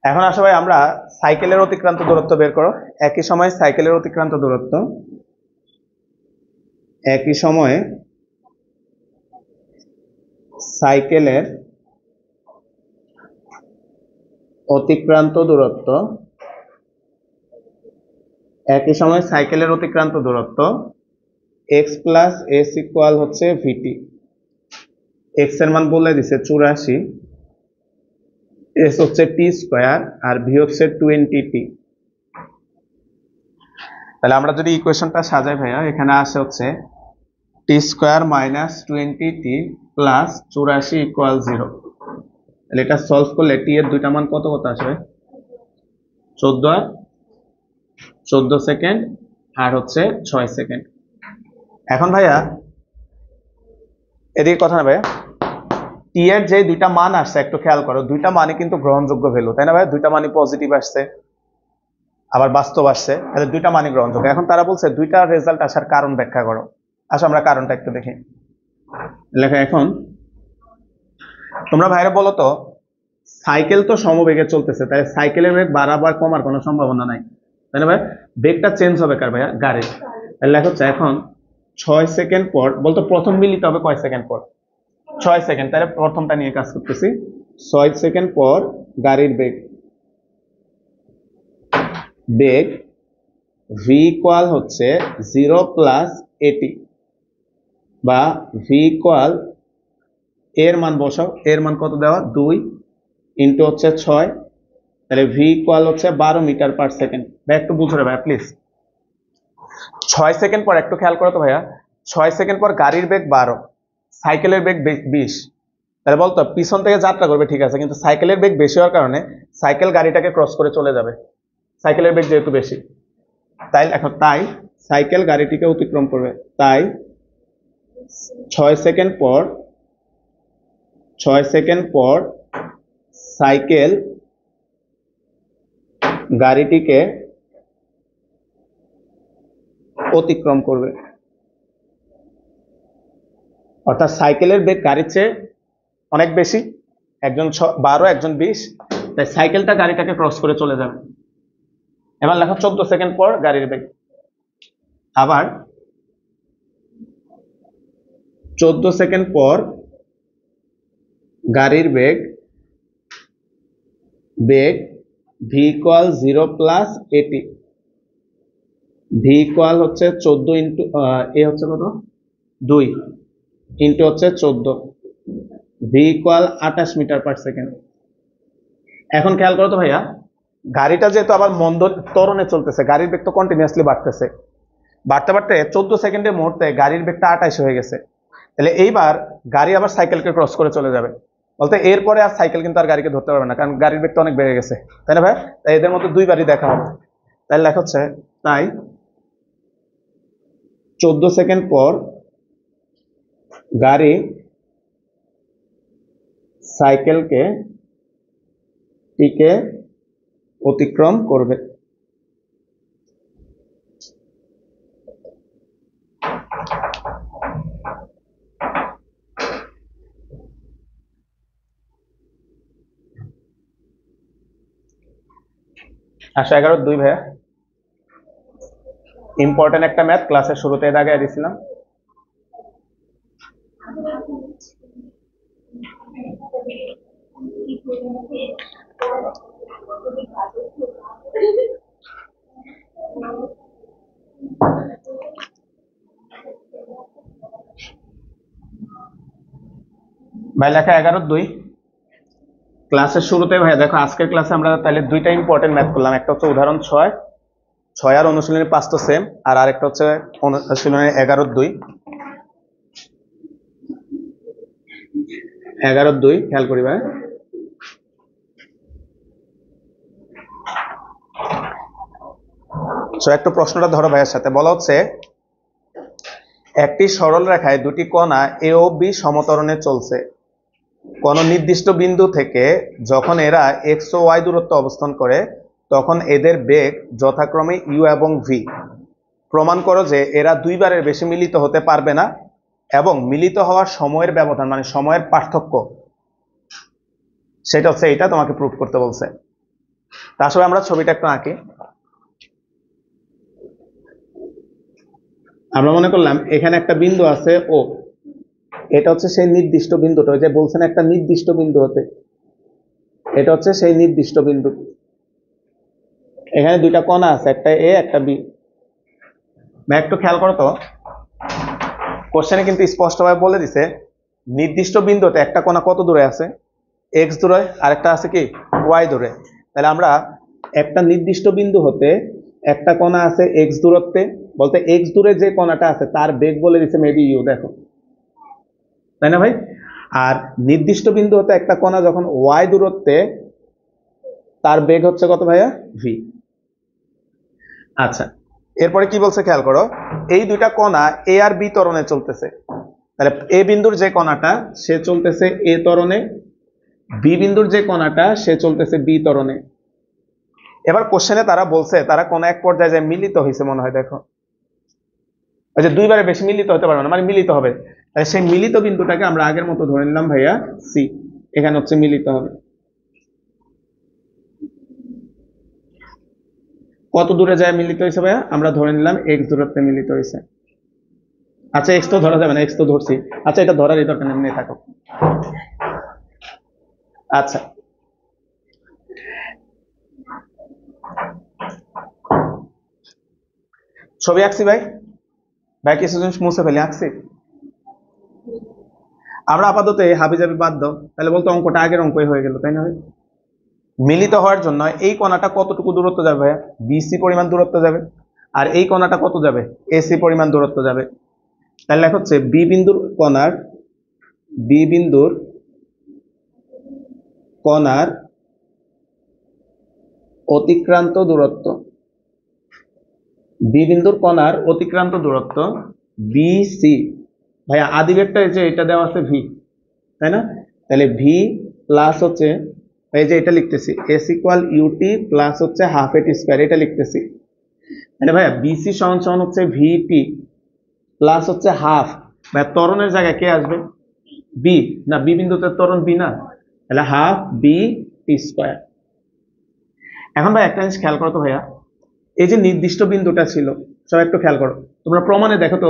এখন আসো ভাই আমরা সাইকেলের অতিক্রান্ত দূরত্ব বের করো। একই সময়ে সাইকেলের অতিক্রান্ত দূরত্ব একই সময়ে সাইকেলের অতিক্রান্ত দূরত্ব এক্স প্লাস এস ইকুয়াল হচ্ছে ভিটি। এক্স এর মান বলে দিছে 84, এস হচ্ছে টি স্কয়ার আর ভি হচ্ছে 20 টি। তাহলে আমরা যদি ইকুয়েশনটা সাজাই ভাইয়া, এখানে আসে হচ্ছে টি স্কয়ার মাইনাস 20 টি প্লাস 84 ইকুয়াল 0। তাহলে এটা সলভ করলে টি এর দুইটা মান কত আসবে? 14 সেকেন্ড আর হচ্ছে 6 সেকেন্ড। এখন ভাইয়া এদিকে কথা না ভাইয়া, টি এর যে দুইটা মান আসছে একটু খেয়াল করো, দুইটা মানে কিন্তু গ্রহণযোগ্য ভ্যালু, তাই না ভাইয়া? দুইটা মানে পজিটিভ আসছে আবার বাস্তব আসছে, তাহলে দুইটা মানে গ্রহণযোগ্য। এখন তারা বলছে দুইটা রেজাল্ট আসার কারণ ব্যাখ্যা করো। আসো আমরা কারণটা একটু দেখি। লেখা এখন তোমরা ভাইরা বলো তো, সাইকেল তো সমবেগে চলতেছে, তাই সাইকেলের বেগ বাড়াবার কমার কোনো সম্ভাবনা নাই, তাই না ভাই? বেগটা চেঞ্জ হবে কার ভাইয়া? গাড়ির। তাহলে লেখা হচ্ছে এখন 6 সেকেন্ড পর, বলতো প্রথম মিলিত হবে কয় সেকেন্ড পর? 6 সেকেন্ড। তাহলে প্রথমটা নিয়ে কাজ করতেছি। 6 সেকেন্ড পর গাড়ির বেগ বেগ ভি ইকুয়াল হচ্ছে 0 প্লাস এটি, বা ভি ইকুয়াল এর মান বসাও, এর মান কত দেওয়া 2 ইন্টু হচ্ছে 6, তাহলে ভি ইকুয়াল হচ্ছে 12 মিটার পার সেকেন্ড। ভাই একটু বুঝো রে ভাইয়া প্লিজ। 6 সেকেন্ড পর একটু খেয়াল করো তো ভাইয়া, 6 সেকেন্ড পর গাড়ির বেগ 12, সাইকেলের বেগ 20, তাহলে বলতো পিছন থেকে যাত্রা করবে ঠিক আছে, কিন্তু সাইকেলের বেগ বেশি হওয়ার কারণে সাইকেল গাড়িটাকে ক্রস করে চলে যাবে, সাইকেলের বেগ যেহেতু বেশি। তাই সাইকেল গাড়িটিকে অতিক্রম করবে। তাই 6 সেকেন্ড পর 6 সেকেন্ড পর সাইকেল গাড়িটিকে অতিক্রম করবে, অর্থাৎ সাইকেলের বেগ গাড়ির চেয়ে অনেক বেশি, একজন 12 একজন 20, তাই সাইকেলটা গাড়িটাকে ক্রস করে চলে যাবে। এবার লেখো 14 সেকেন্ড পর গাড়ির বেগ, আবার 14 সেকেন্ড পর গাড়ির বেগ ভি ইকুয়াল 0 প্লাস এটি, ভি ইকুয়াল হচ্ছে 14 ইন্টু এ হচ্ছে কত 2 ইন্টু হচ্ছে 14, V equal 28 metre per second. এখন খেয়াল করো তো ভাইয়া, গাড়িটা যেহেতু আবার মন্দ ত্বরণে চলতেছে, গাড়ির বেগ তো কন্টিনিউয়াসলি বাড়তেছে, বাড়তে বাড়তে 14 সেকেন্ডের মুহূর্তে গাড়ির বেগটা 28 হয়ে গেছে। তাহলে এইবার গাড়ি আবার সাইকেলকে ক্রস করে চলে যাবে, বলতে এরপরে আর সাইকেল কিন্তু আর গাড়িকে ধরতে পারবে না, কারণ গাড়ির বেগ তো অনেক বেড়ে গেছে, তাই না ভাই? তাই এদের মধ্যে দুইবারই দেখা হবে। তাই লেখা হচ্ছে, তাই 14 সেকেন্ড পর গাড়ি সাইকেলকে অতিক্রম করবে। আচ্ছা 11-2 ভাইয়া, ইম্পর্টেন্ট একটা ম্যাথ, ক্লাসের শুরুতে দাগে দিয়েছিলাম। ভাই লেখা 11-2, ক্লাসের শুরুতে ভাইয়া দেখো আজকের ক্লাসে আমরা তাহলে দুইটা ইম্পর্টেন্ট ম্যাথ করলাম, একটা হচ্ছে উদাহরণ 6 আর অনুশীলনী 5 তো সেম, আর আরেকটা হচ্ছে অনুশীলনী 11-2। 11-2 খেয়াল করি ভাই, একটু প্রশ্নটা ধরো ভাইয়ের সাথে। বলা হচ্ছে একটি সরল রেখায় দুটি কণা এ ও বি সমতরণে চলছে, কোন নির্দিষ্ট বিন্দু থেকে যখন এরা এক্স ও ওয়াই দূরত্ব অবস্থান করে তখন এদের বেগ যথাক্রমে ইউ এবং ভি। প্রমাণ করো যে এরা দুইবারের বেশি মিলিত হতে পারবে না এবং মিলিত হওয়ার সময়ের ব্যবধান মানে সময়ের পার্থক্য সেটা হচ্ছে এটা, তোমাকে প্রুফ করতে বলছে। তা আসলে আমরা ছবিটা একটু আঁকি। আমরা মনে করলাম এখানে একটা বিন্দু আছে ও, এটা হচ্ছে সেই নির্দিষ্ট বিন্দুটা, ওই যে বলছেন একটা নির্দিষ্ট বিন্দু হতে, এটা হচ্ছে সেই নির্দিষ্ট বিন্দু। এখানে দুইটা কণা আছে, একটা এ একটা বি। একটু খেয়াল করো তো, কোশ্চেনে কিন্তু স্পষ্টভাবে বলে দিছে নির্দিষ্ট বিন্দুতে একটা কণা কত দূরে আছে, এক্স দূরে, আরেকটা আছে কি ওয়াই দূরে। তাহলে আমরা একটা নির্দিষ্ট বিন্দু হতে একটা কণা আছে এক্স দূরত্বে, বলতে এক্স দূরে যে কণাটা আছে তার বেগ বলে দিছে মেবি ইউ, দেখো তাই না ভাই? আর নির্দিষ্ট বিন্দু হতে একটা কণা যখন ওয়াই দূরত্বে তার বেগ হচ্ছে কত ভাইয়া, ভি। আচ্ছা এরপরে কি বলছে খেয়াল করো, এই দুইটা কণা এ আর বি ত্বরণে চলতেছে, তাহলে এ বিন্দুর যে কণাটা সে চলতেছে এ ত্বরণে, বি বিন্দুর যে কণাটা সে চলতেছে বি ত্বরণে। এবার কোশ্চেনে তারা বলছে তারা কোন এক পর্যায়ে যায় মিলিত হয়েছে মনে হয়, দেখো ওই যে দুইবারে বেশি মিলিত হতে পারবে না, মানে মিলিত হবে। তাহলে সেই মিলিত বিন্দুটাকে আমরা আগের মতো ধরে নিলাম ভাইয়া সি, এখানে হচ্ছে মিলিত হবে। কত দূরে যায় মিলিত হয়েছে ভাইয়া, আমরা ধরে নিলাম এক্স দূরত্বে মিলিত হয়েছে। আচ্ছা এক্স তো ধরা যাবে না, এক্স তো ধরছি, আচ্ছা এটা ধরারই দরকার নেই, এমনি থাকো। আচ্ছা ছবি আঁকছি ভাই, ভাই কিছু জিনিস মুছে ফেলে আঁকছি। আমরা আপাতত এই হাবিজাবি বাদ দাও, তাহলে বলতো অঙ্কটা আগের অঙ্কই হয়ে গেল, তাই না ভাই? মিলিত হওয়ার জন্য এই কণাটা কতটুকু দূরত্ব যাবে ভাইয়া? বিসি পরিমাণ দূরত্ব যাবে। আর এই কণাটা কত যাবে? এসি পরিমাণ দূরত্ব যাবে। তাহলে লেখা হচ্ছে বি বিন্দুর কণার অতিক্রান্ত দূরত্ব, বি বিন্দুর কণার অতিক্রান্ত দূরত্ব বিসি। ভাইয়া আদি ভেক্টর যে এটা দেওয়া আছে ভি, তাই না? তাহলে ভি প্লাস হচ্ছে এই যে এটা লিখতেছি এস ইকুয়াল ইউটি প্লাস হচ্ছে হাফ এটি স্কোয়ার, এটা লিখতেছি। মানে ভাইয়া বিসি সমান সমান হচ্ছে ভিটি প্লাস হচ্ছে হাফ। ভাইয়া ত্বরণের জায়গায় কে আসবে? বি না, বি বিন্দুতে ত্বরণ বি না, তাহলে হাফ বি টি স্কোয়ার। এখন ভাই একটা জিনিস খেয়াল করো তো ভাইয়া, এই যে নির্দিষ্ট বিন্দুটা ছিল, সব একটু খেয়াল করো তোমরা প্রমাণে দেখো তো।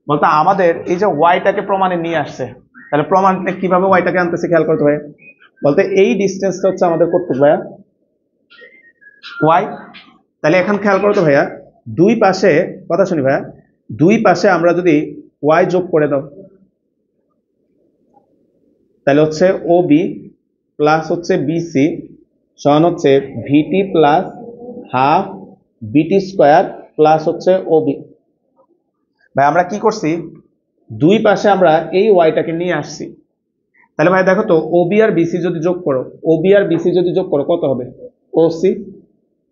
বলতো আমাদের এই যে ওয়াইটাকে প্রমাণে নিয়ে আসছে, তাহলে প্রমাণে কিভাবে ওয়াইটাকে আনতেছে খেয়াল করতে ভাইয়া। বলতে এই ডিস্টেন্সটা হচ্ছে আমাদের কতটুকু ভাইয়া? ওয়াই। তাহলে এখন খেয়াল করো তো ভাইয়া, দুই পাশে, কথা শুনি ভাইয়া, দুই পাশে আমরা যদি ওয়াই যোগ করে দাও, তাহলে হচ্ছে ও বি প্লাস হচ্ছে বিসি সমান হচ্ছে ভিটি প্লাস হাফ বিটি স্কোয়ার প্লাস হচ্ছে ও বি। ভাই আমরা কি করছি, দুই পাশে আমরা এই ওয়াইটাকে নিয়ে আসছি। তাহলে ভাই দেখো তো ওবি আর বিসি যদি যোগ করো, ওবি আর বিসি যদি যোগ করো কত হবে? ওসি।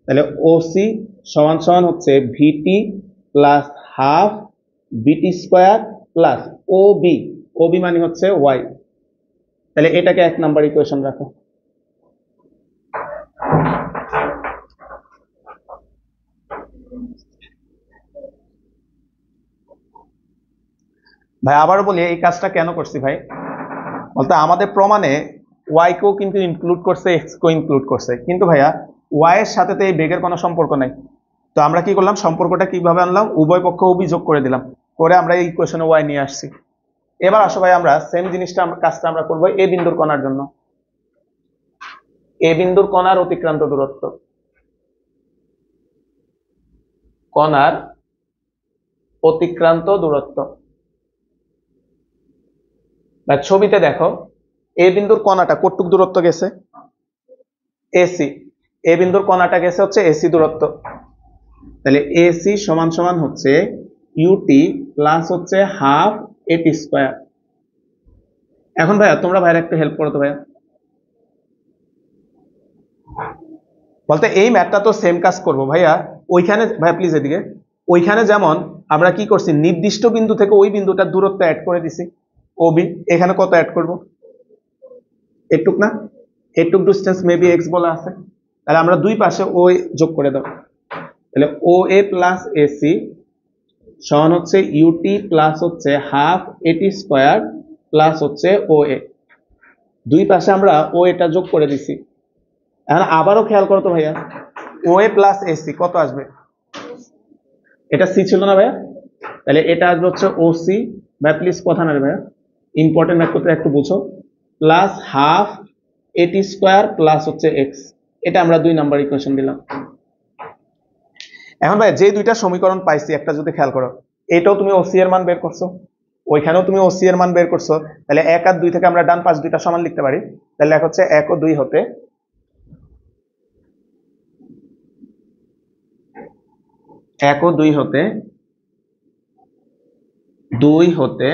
তাহলে ওসি সমান সমান হচ্ছে ভিটি প্লাস হাফ বিটি স্কোয়ার প্লাস ওবি, ওবি মানে হচ্ছে ওয়াই। তাহলে এটাকে 1 নাম্বার ইকুয়েশন রাখো। ভাই আবারও বলি এই কাজটা কেন করছি ভাই, বলতে আমাদের প্রমাণে ওয়াই কেও কিন্তু ইনক্লুড করছে, এক্স কেও ইনক্লুড করছে, কিন্তু ভাইয়া ওয়াই এর সাথে তো এই বেগের কোনো সম্পর্ক নাই। তো আমরা কি করলাম, সম্পর্কটা কিভাবে আনলাম, উভয় পক্ষ অভিযোগ করে দিলাম, করে আমরা এই ইকুয়েশনে ওয়াই নিয়ে আসছি। এবার আসো ভাই আমরা সেম জিনিসটা কাজটা আমরা করবো এ বিন্দুর কণার জন্য। এ বিন্দুর কণার অতিক্রান্ত দূরত্ব, কণার অতিক্রান্ত দূরত্ব। ছবিতে দেখো এ বিন্দুর কণাটা কতটুক দূরত্ব গেছে? এসি। এ বিন্দুর কণাটা গেছে হচ্ছে এসি দূরত্ব। তাহলে এসি সমান সমান হচ্ছে ইউটি প্লাস হচ্ছে হাফ এটি স্কোয়ার। এখন ভাইয়া তোমরা ভাইয়া একটু হেল্প করো তো ভাইয়া, বলতে এই ম্যাথটা তো সেম কাজ করবো ভাইয়া। ওইখানে ভাইয়া প্লিজ এদিকে, ওইখানে যেমন আমরা কি করছি, নির্দিষ্ট বিন্দু থেকে ওই বিন্দুটার দূরত্ব অ্যাড করে দিছি ওবি, এখানে কত অ্যাড করব? এটুক না, এটুক ডিস্টেন্স মেবি এক্স বলা আছে, তাহলে আমরা দুই পাশে ও যোগ করে দাও। তাহলে ও এ প্লাস এসি সমান হচ্ছে ইউটি প্লাস হচ্ছে হাফ এটি স্কোয়ার প্লাস হচ্ছে ও এ। দুই পাশে আমরা ও এটা যোগ করে দিছি। এখন আবারও খেয়াল করো তো ভাইয়া, ও এ প্লাস এসি কত আসবে? এটা সি ছিল না ভাইয়া, তাহলে এটা আসবে হচ্ছে ও সি। ভাই প্লিজ কথা না রে ভাইয়া, ইম্পর্টেন্ট ম্যাথ করতে একটু বুঝো। প্লাস হাফ এটি স্কোয়ার প্লাস হচ্ছে এক্স, এটা আমরা 2 নাম্বার ইকুয়েশন দিলাম। এখন ভাই যে দুইটা সমীকরণ পাইছি একটা যদি খেয়াল করো, এটাও তুমি ওসি এর মান বের করছো, ওইখানেও তুমি ওসি এর মান বের করছো, তাহলে 1 আর 2 থেকে আমরা ডান পাশ দুইটা সমান লিখতে পারি। তাহলে লেখা হচ্ছে 1 ও 2 হতে 1 ও 2 হতে 2 হতে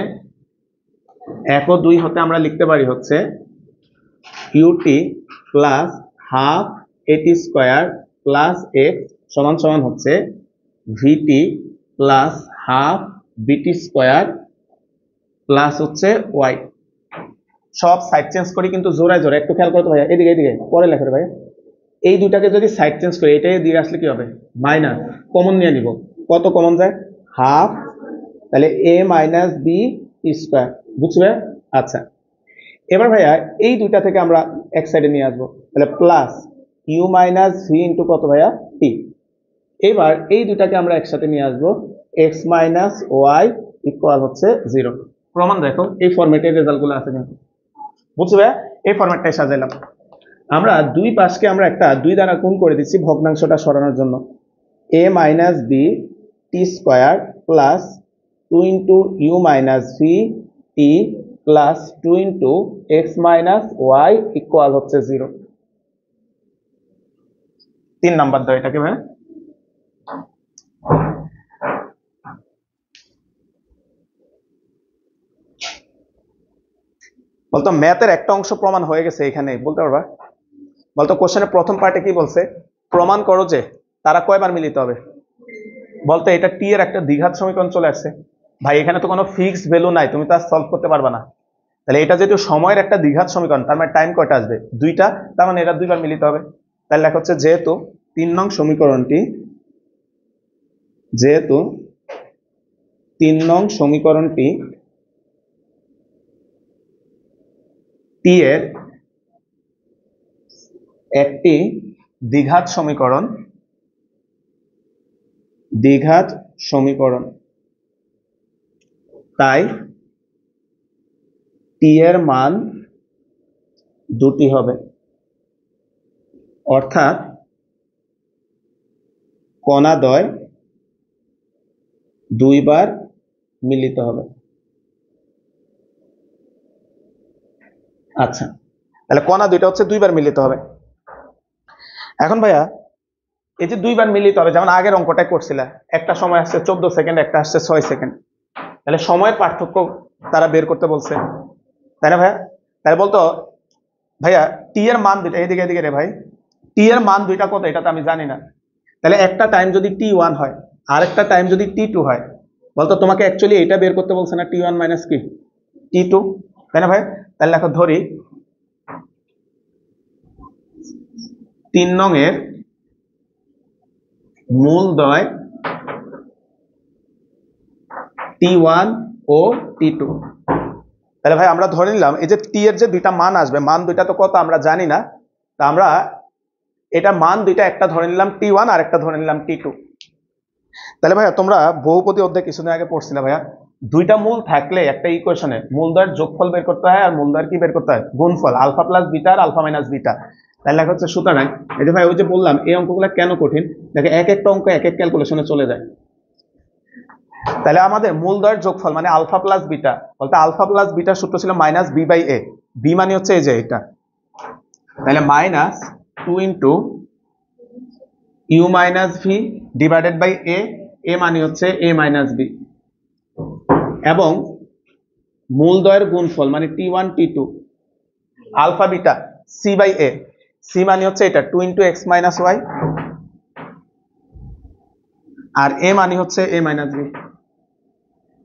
1 ও 2 হতে আমরা লিখতে পারি হচ্ছে ইউটি প্লাস হাফ এটি স্কোয়ার প্লাস এক্স সমান সমান হচ্ছে ভিটি প্লাস হাফ বিটি স্কোয়ার প্লাস হচ্ছে ওয়াই। সব সাইড চেঞ্জ করি কিন্তু জোড়ায় জোড়ায়, একটু খেয়াল করতে ভাইয়া, এদিকে এদিকে পরে লেখা ভাইয়া। এই দুটাকে যদি সাইড চেঞ্জ করি, এটাই দিয়ে আসলে কি হবে? মাইনাস, কমন নিয়ে নিব, কত কমন যায়? হাফ। তাহলে এ মাইনাস বি স্কোয়ার, বুঝবে? আচ্ছা এবার ভাইয়া এই দুইটা থেকে আমরা এক সাইডে নিয়ে আসবো, তাহলে plus U minus V into কত ভাইয়া? টি। এবার এই দুটাকে আমরা একসাথে নিয়ে আসবো, এক্স মাইনাস ওয়াই ইকুয়াল হচ্ছে 0। প্রমাণ দেখো এই ফরম্যাটের রেজাল্টগুলো আছে কিন্তু, বুঝবে? এই ফরম্যাটটাই সাজাইলাম। আমরা দুই পাশকে আমরা একটা 2 দ্বারা গুণ করে দিচ্ছি ভগ্নাংশটা সরানোর জন্য। A minus b t square plus 2 into u minus v t plus 2 into x minus y equal হচ্ছে 0। 3 নাম্বার দাও এটাকে ভাই। বলতো ম্যাথের একটা অংশ প্রমাণ হয়ে গেছে এখানে, বলতে পারবা? বলতো কোশ্চেনের প্রথম পার্টে কি বলছে? প্রমাণ করো যে তারা কয়বার মিলিত হবে। বলতো এটা টি এর একটা দ্বিঘাত সমীকরণ চলে আসছে। ভাই এখানে তো কোনো ফিক্সড ভ্যালু নাই, তুমি তো আর সলভ করতে পারবা না। তাহলে এটা যেহেতু সময়ের একটা দ্বিঘাত সমীকরণ, তার মানে টাইম কয়টা আসবে? 2টা, তার মানে এটা 2বার মিলিত হবে। তাহলে লেখা হচ্ছে যেহেতু 3 নং সমীকরণটি, যেহেতু 3 নং সমীকরণটি টি এর একটি দ্বিঘাত সমীকরণ, দ্বিঘাত সমীকরণ, তাই টি এর মান 2টি হবে। অর্থাৎ কণাদ্বয় 2বার মিলিত হবে। আচ্ছা, তাহলে কণা দুইটা হচ্ছে 2বার মিলিত হবে। এখন ভাইয়া এই যে 2বার মিলিত হবে, যেমন আগের অঙ্কটাই করছিল, একটা সময় আসছে 14 সেকেন্ড, একটা আসছে 6 সেকেন্ড, তাহলে সময়ের পার্থক্য তারা বের করতে বলছে, তাই না ভাইয়া? তাহলে বলতো ভাইয়া টি এর মান দুইটা, এদিকে এদিকে রে ভাই, টি এর মান দুইটা কত এটা তো আমি জানি না। তাহলে একটা টাইম যদি T1 হয় আর একটা টাইম যদি T2 হয়, বলতো তোমাকে অ্যাকচুয়ালি এটা বের করতে বলছে না, T1 মাইনাস কি T2, তাই না ভাই? তাহলে দেখো ধরি 3 নং এর মূলদ্বয় T1 ও T2। তাহলে ভাই আমরা ধরে নিলাম এই যে টি এর যে দুইটা মান আসবে, মান দুইটা তো কত আমরা জানি না, তা আমরা এটা মান দুইটা, একটা ধরে নিলাম T1 আর একটা ধরে নিলাম T2। তাহলে ভাইয়া তোমরা বহুপদী অধ্যায় কিছুদিন আগে পড়ছিলে ভাইয়া, দুইটা মূল থাকলে একটা ইকুয়েশনে মূলদ্বয়ের যোগফল বের করতে হয় আর মূলদ্বয়ের কি বের করতে হয়? গুণফল, আলফা প্লাস বিটা আর আলফা মাইনাস বিটা। তাহলে লেখা হচ্ছে সুতরাং, এই যে ভাই ওই যে বললাম এই অঙ্কগুলো কেন কঠিন, দেখে এক একটা অঙ্ক এক এক ক্যালকুলেশনে চলে যায়। তাহলে আমাদের মূলদ্বয়ের যোগফল মানে আলফা প্লাস বিটা, বলতে আলফা প্লাস বিটার সূত্র ছিল minus b by a, b মানে হচ্ছে এই যে এটা, তাহলে minus 2 into u minus v divided by a, a মানে হচ্ছে এ মাইনাস বি, এবং মূলদ্বয়ের গুণফল মানে T1 T2 alpha beta C by A, C মানে হচ্ছে এটা 2 ইন্টু এক্স মাইনাস ওয়াই, আর এ মানে হচ্ছে এ মাইনাস বি।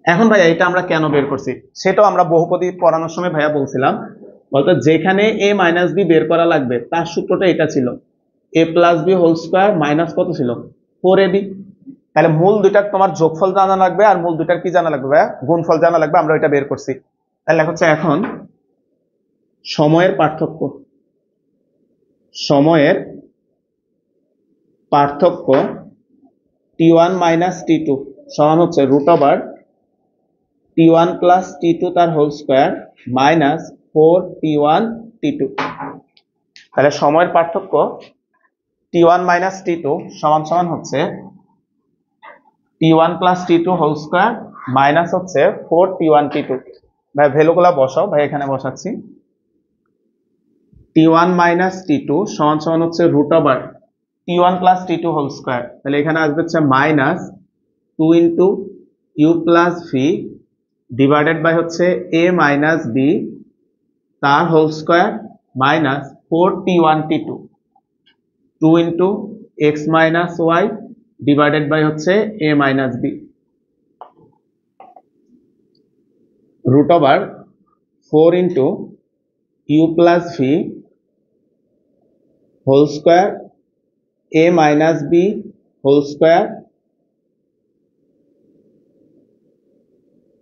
এখন ভাইয়া এটা আমরা কেন বের করছি সেটাও আমরা বহুপদী পড়ানোর সময় ভাইয়া বলছিলাম, বলতো যেখানে এ মাইনাস বি বের করা লাগবে তার সূত্রটা এটা ছিল, a plus b whole square minus কত ছিল 4ab। তাহলে মূল দুইটার তোমার যোগফল জানা লাগবে আর মূল দুইটার কি জানা লাগবে ভাইয়া? গুণফল জানা লাগবে, আমরা এটা বের করছি। তাহলে হচ্ছে এখন সময়ের পার্থক্য, সময়ের পার্থক্য T1 মাইনাস T2 সমান হচ্ছে root over T1 plus T2 তার whole square minus 4T1 T2। তাহলে সময়ের পার্থক্য T1 মাইনাস T2 সমান সমান হচ্ছে T1 plus T2 whole square minus হচ্ছে 4T1 T2। ভাই ভ্যালুগুলা বসাও, ভাই এখানে বসাচ্ছি। T1 মাইনাস T2 সমান সমান হচ্ছে root over T1 plus T2 whole square, তাহলে এখানে আসবে হচ্ছে minus 2 into u plus V divided by হচ্ছে এ মাইনাস বি তার whole square minus 4T1 T2, 2 into x minus Y divided by হচ্ছে এ minus b, root over 4 into u plus v whole square a minus b whole square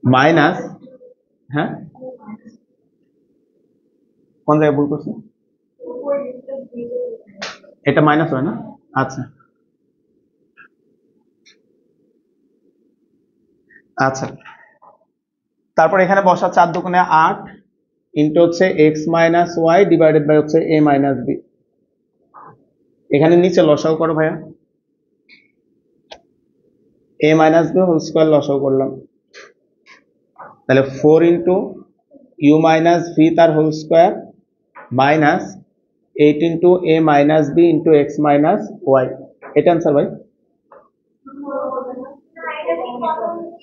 minus, হ্যাঁ কোন জায়গায় ভুল করছি? এটা minus হয় না? আচ্ছা আচ্ছা, তারপর এখানে বসা 4 দুগুণে 8 ইন্টু হচ্ছে x minus Y divided by হচ্ছে এ মাইনাস বি। এখানে নিচে লসাও করো ভাইয়া, a minus b whole square লসাগু করলাম, তাহলে 4 ইন্টু ইউ মাইনাস ভি তার whole square minus 8 into a minus b into x minus y. এটা আনসার ভাই,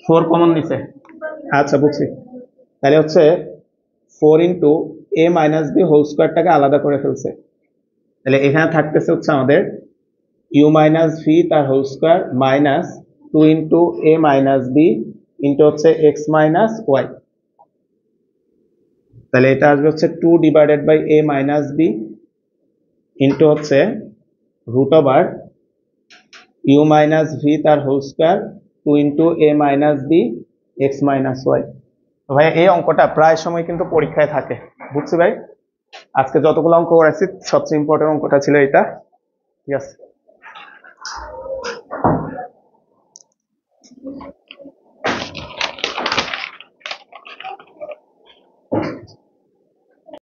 4 কমন নিছে। আচ্ছা বুঝছি, তাহলে হচ্ছে 4 into a minus b whole স্কোয়ারটাকে আলাদা করে ফেলছে, তাহলে এখানে থাকতেছে হচ্ছে আমাদের ইউ মাইনাস ভি তার whole square minus 2 into a minus b into হচ্ছে এক্স মাইনাস ওয়াই। তাহলে এটা আসবে হচ্ছে 2 divided by a minus b into হচ্ছে root over u minus v তার whole square 2 into a minus b x minus y. ভাই এই অঙ্কটা প্রায় সময় কিন্তু পরীক্ষায় থাকে, বুঝছি ভাই। আজকে যতগুলো অঙ্ক করেছি সবচেয়ে ইম্পর্টেন্ট অঙ্কটা ছিল এটা, ঠিক আছে।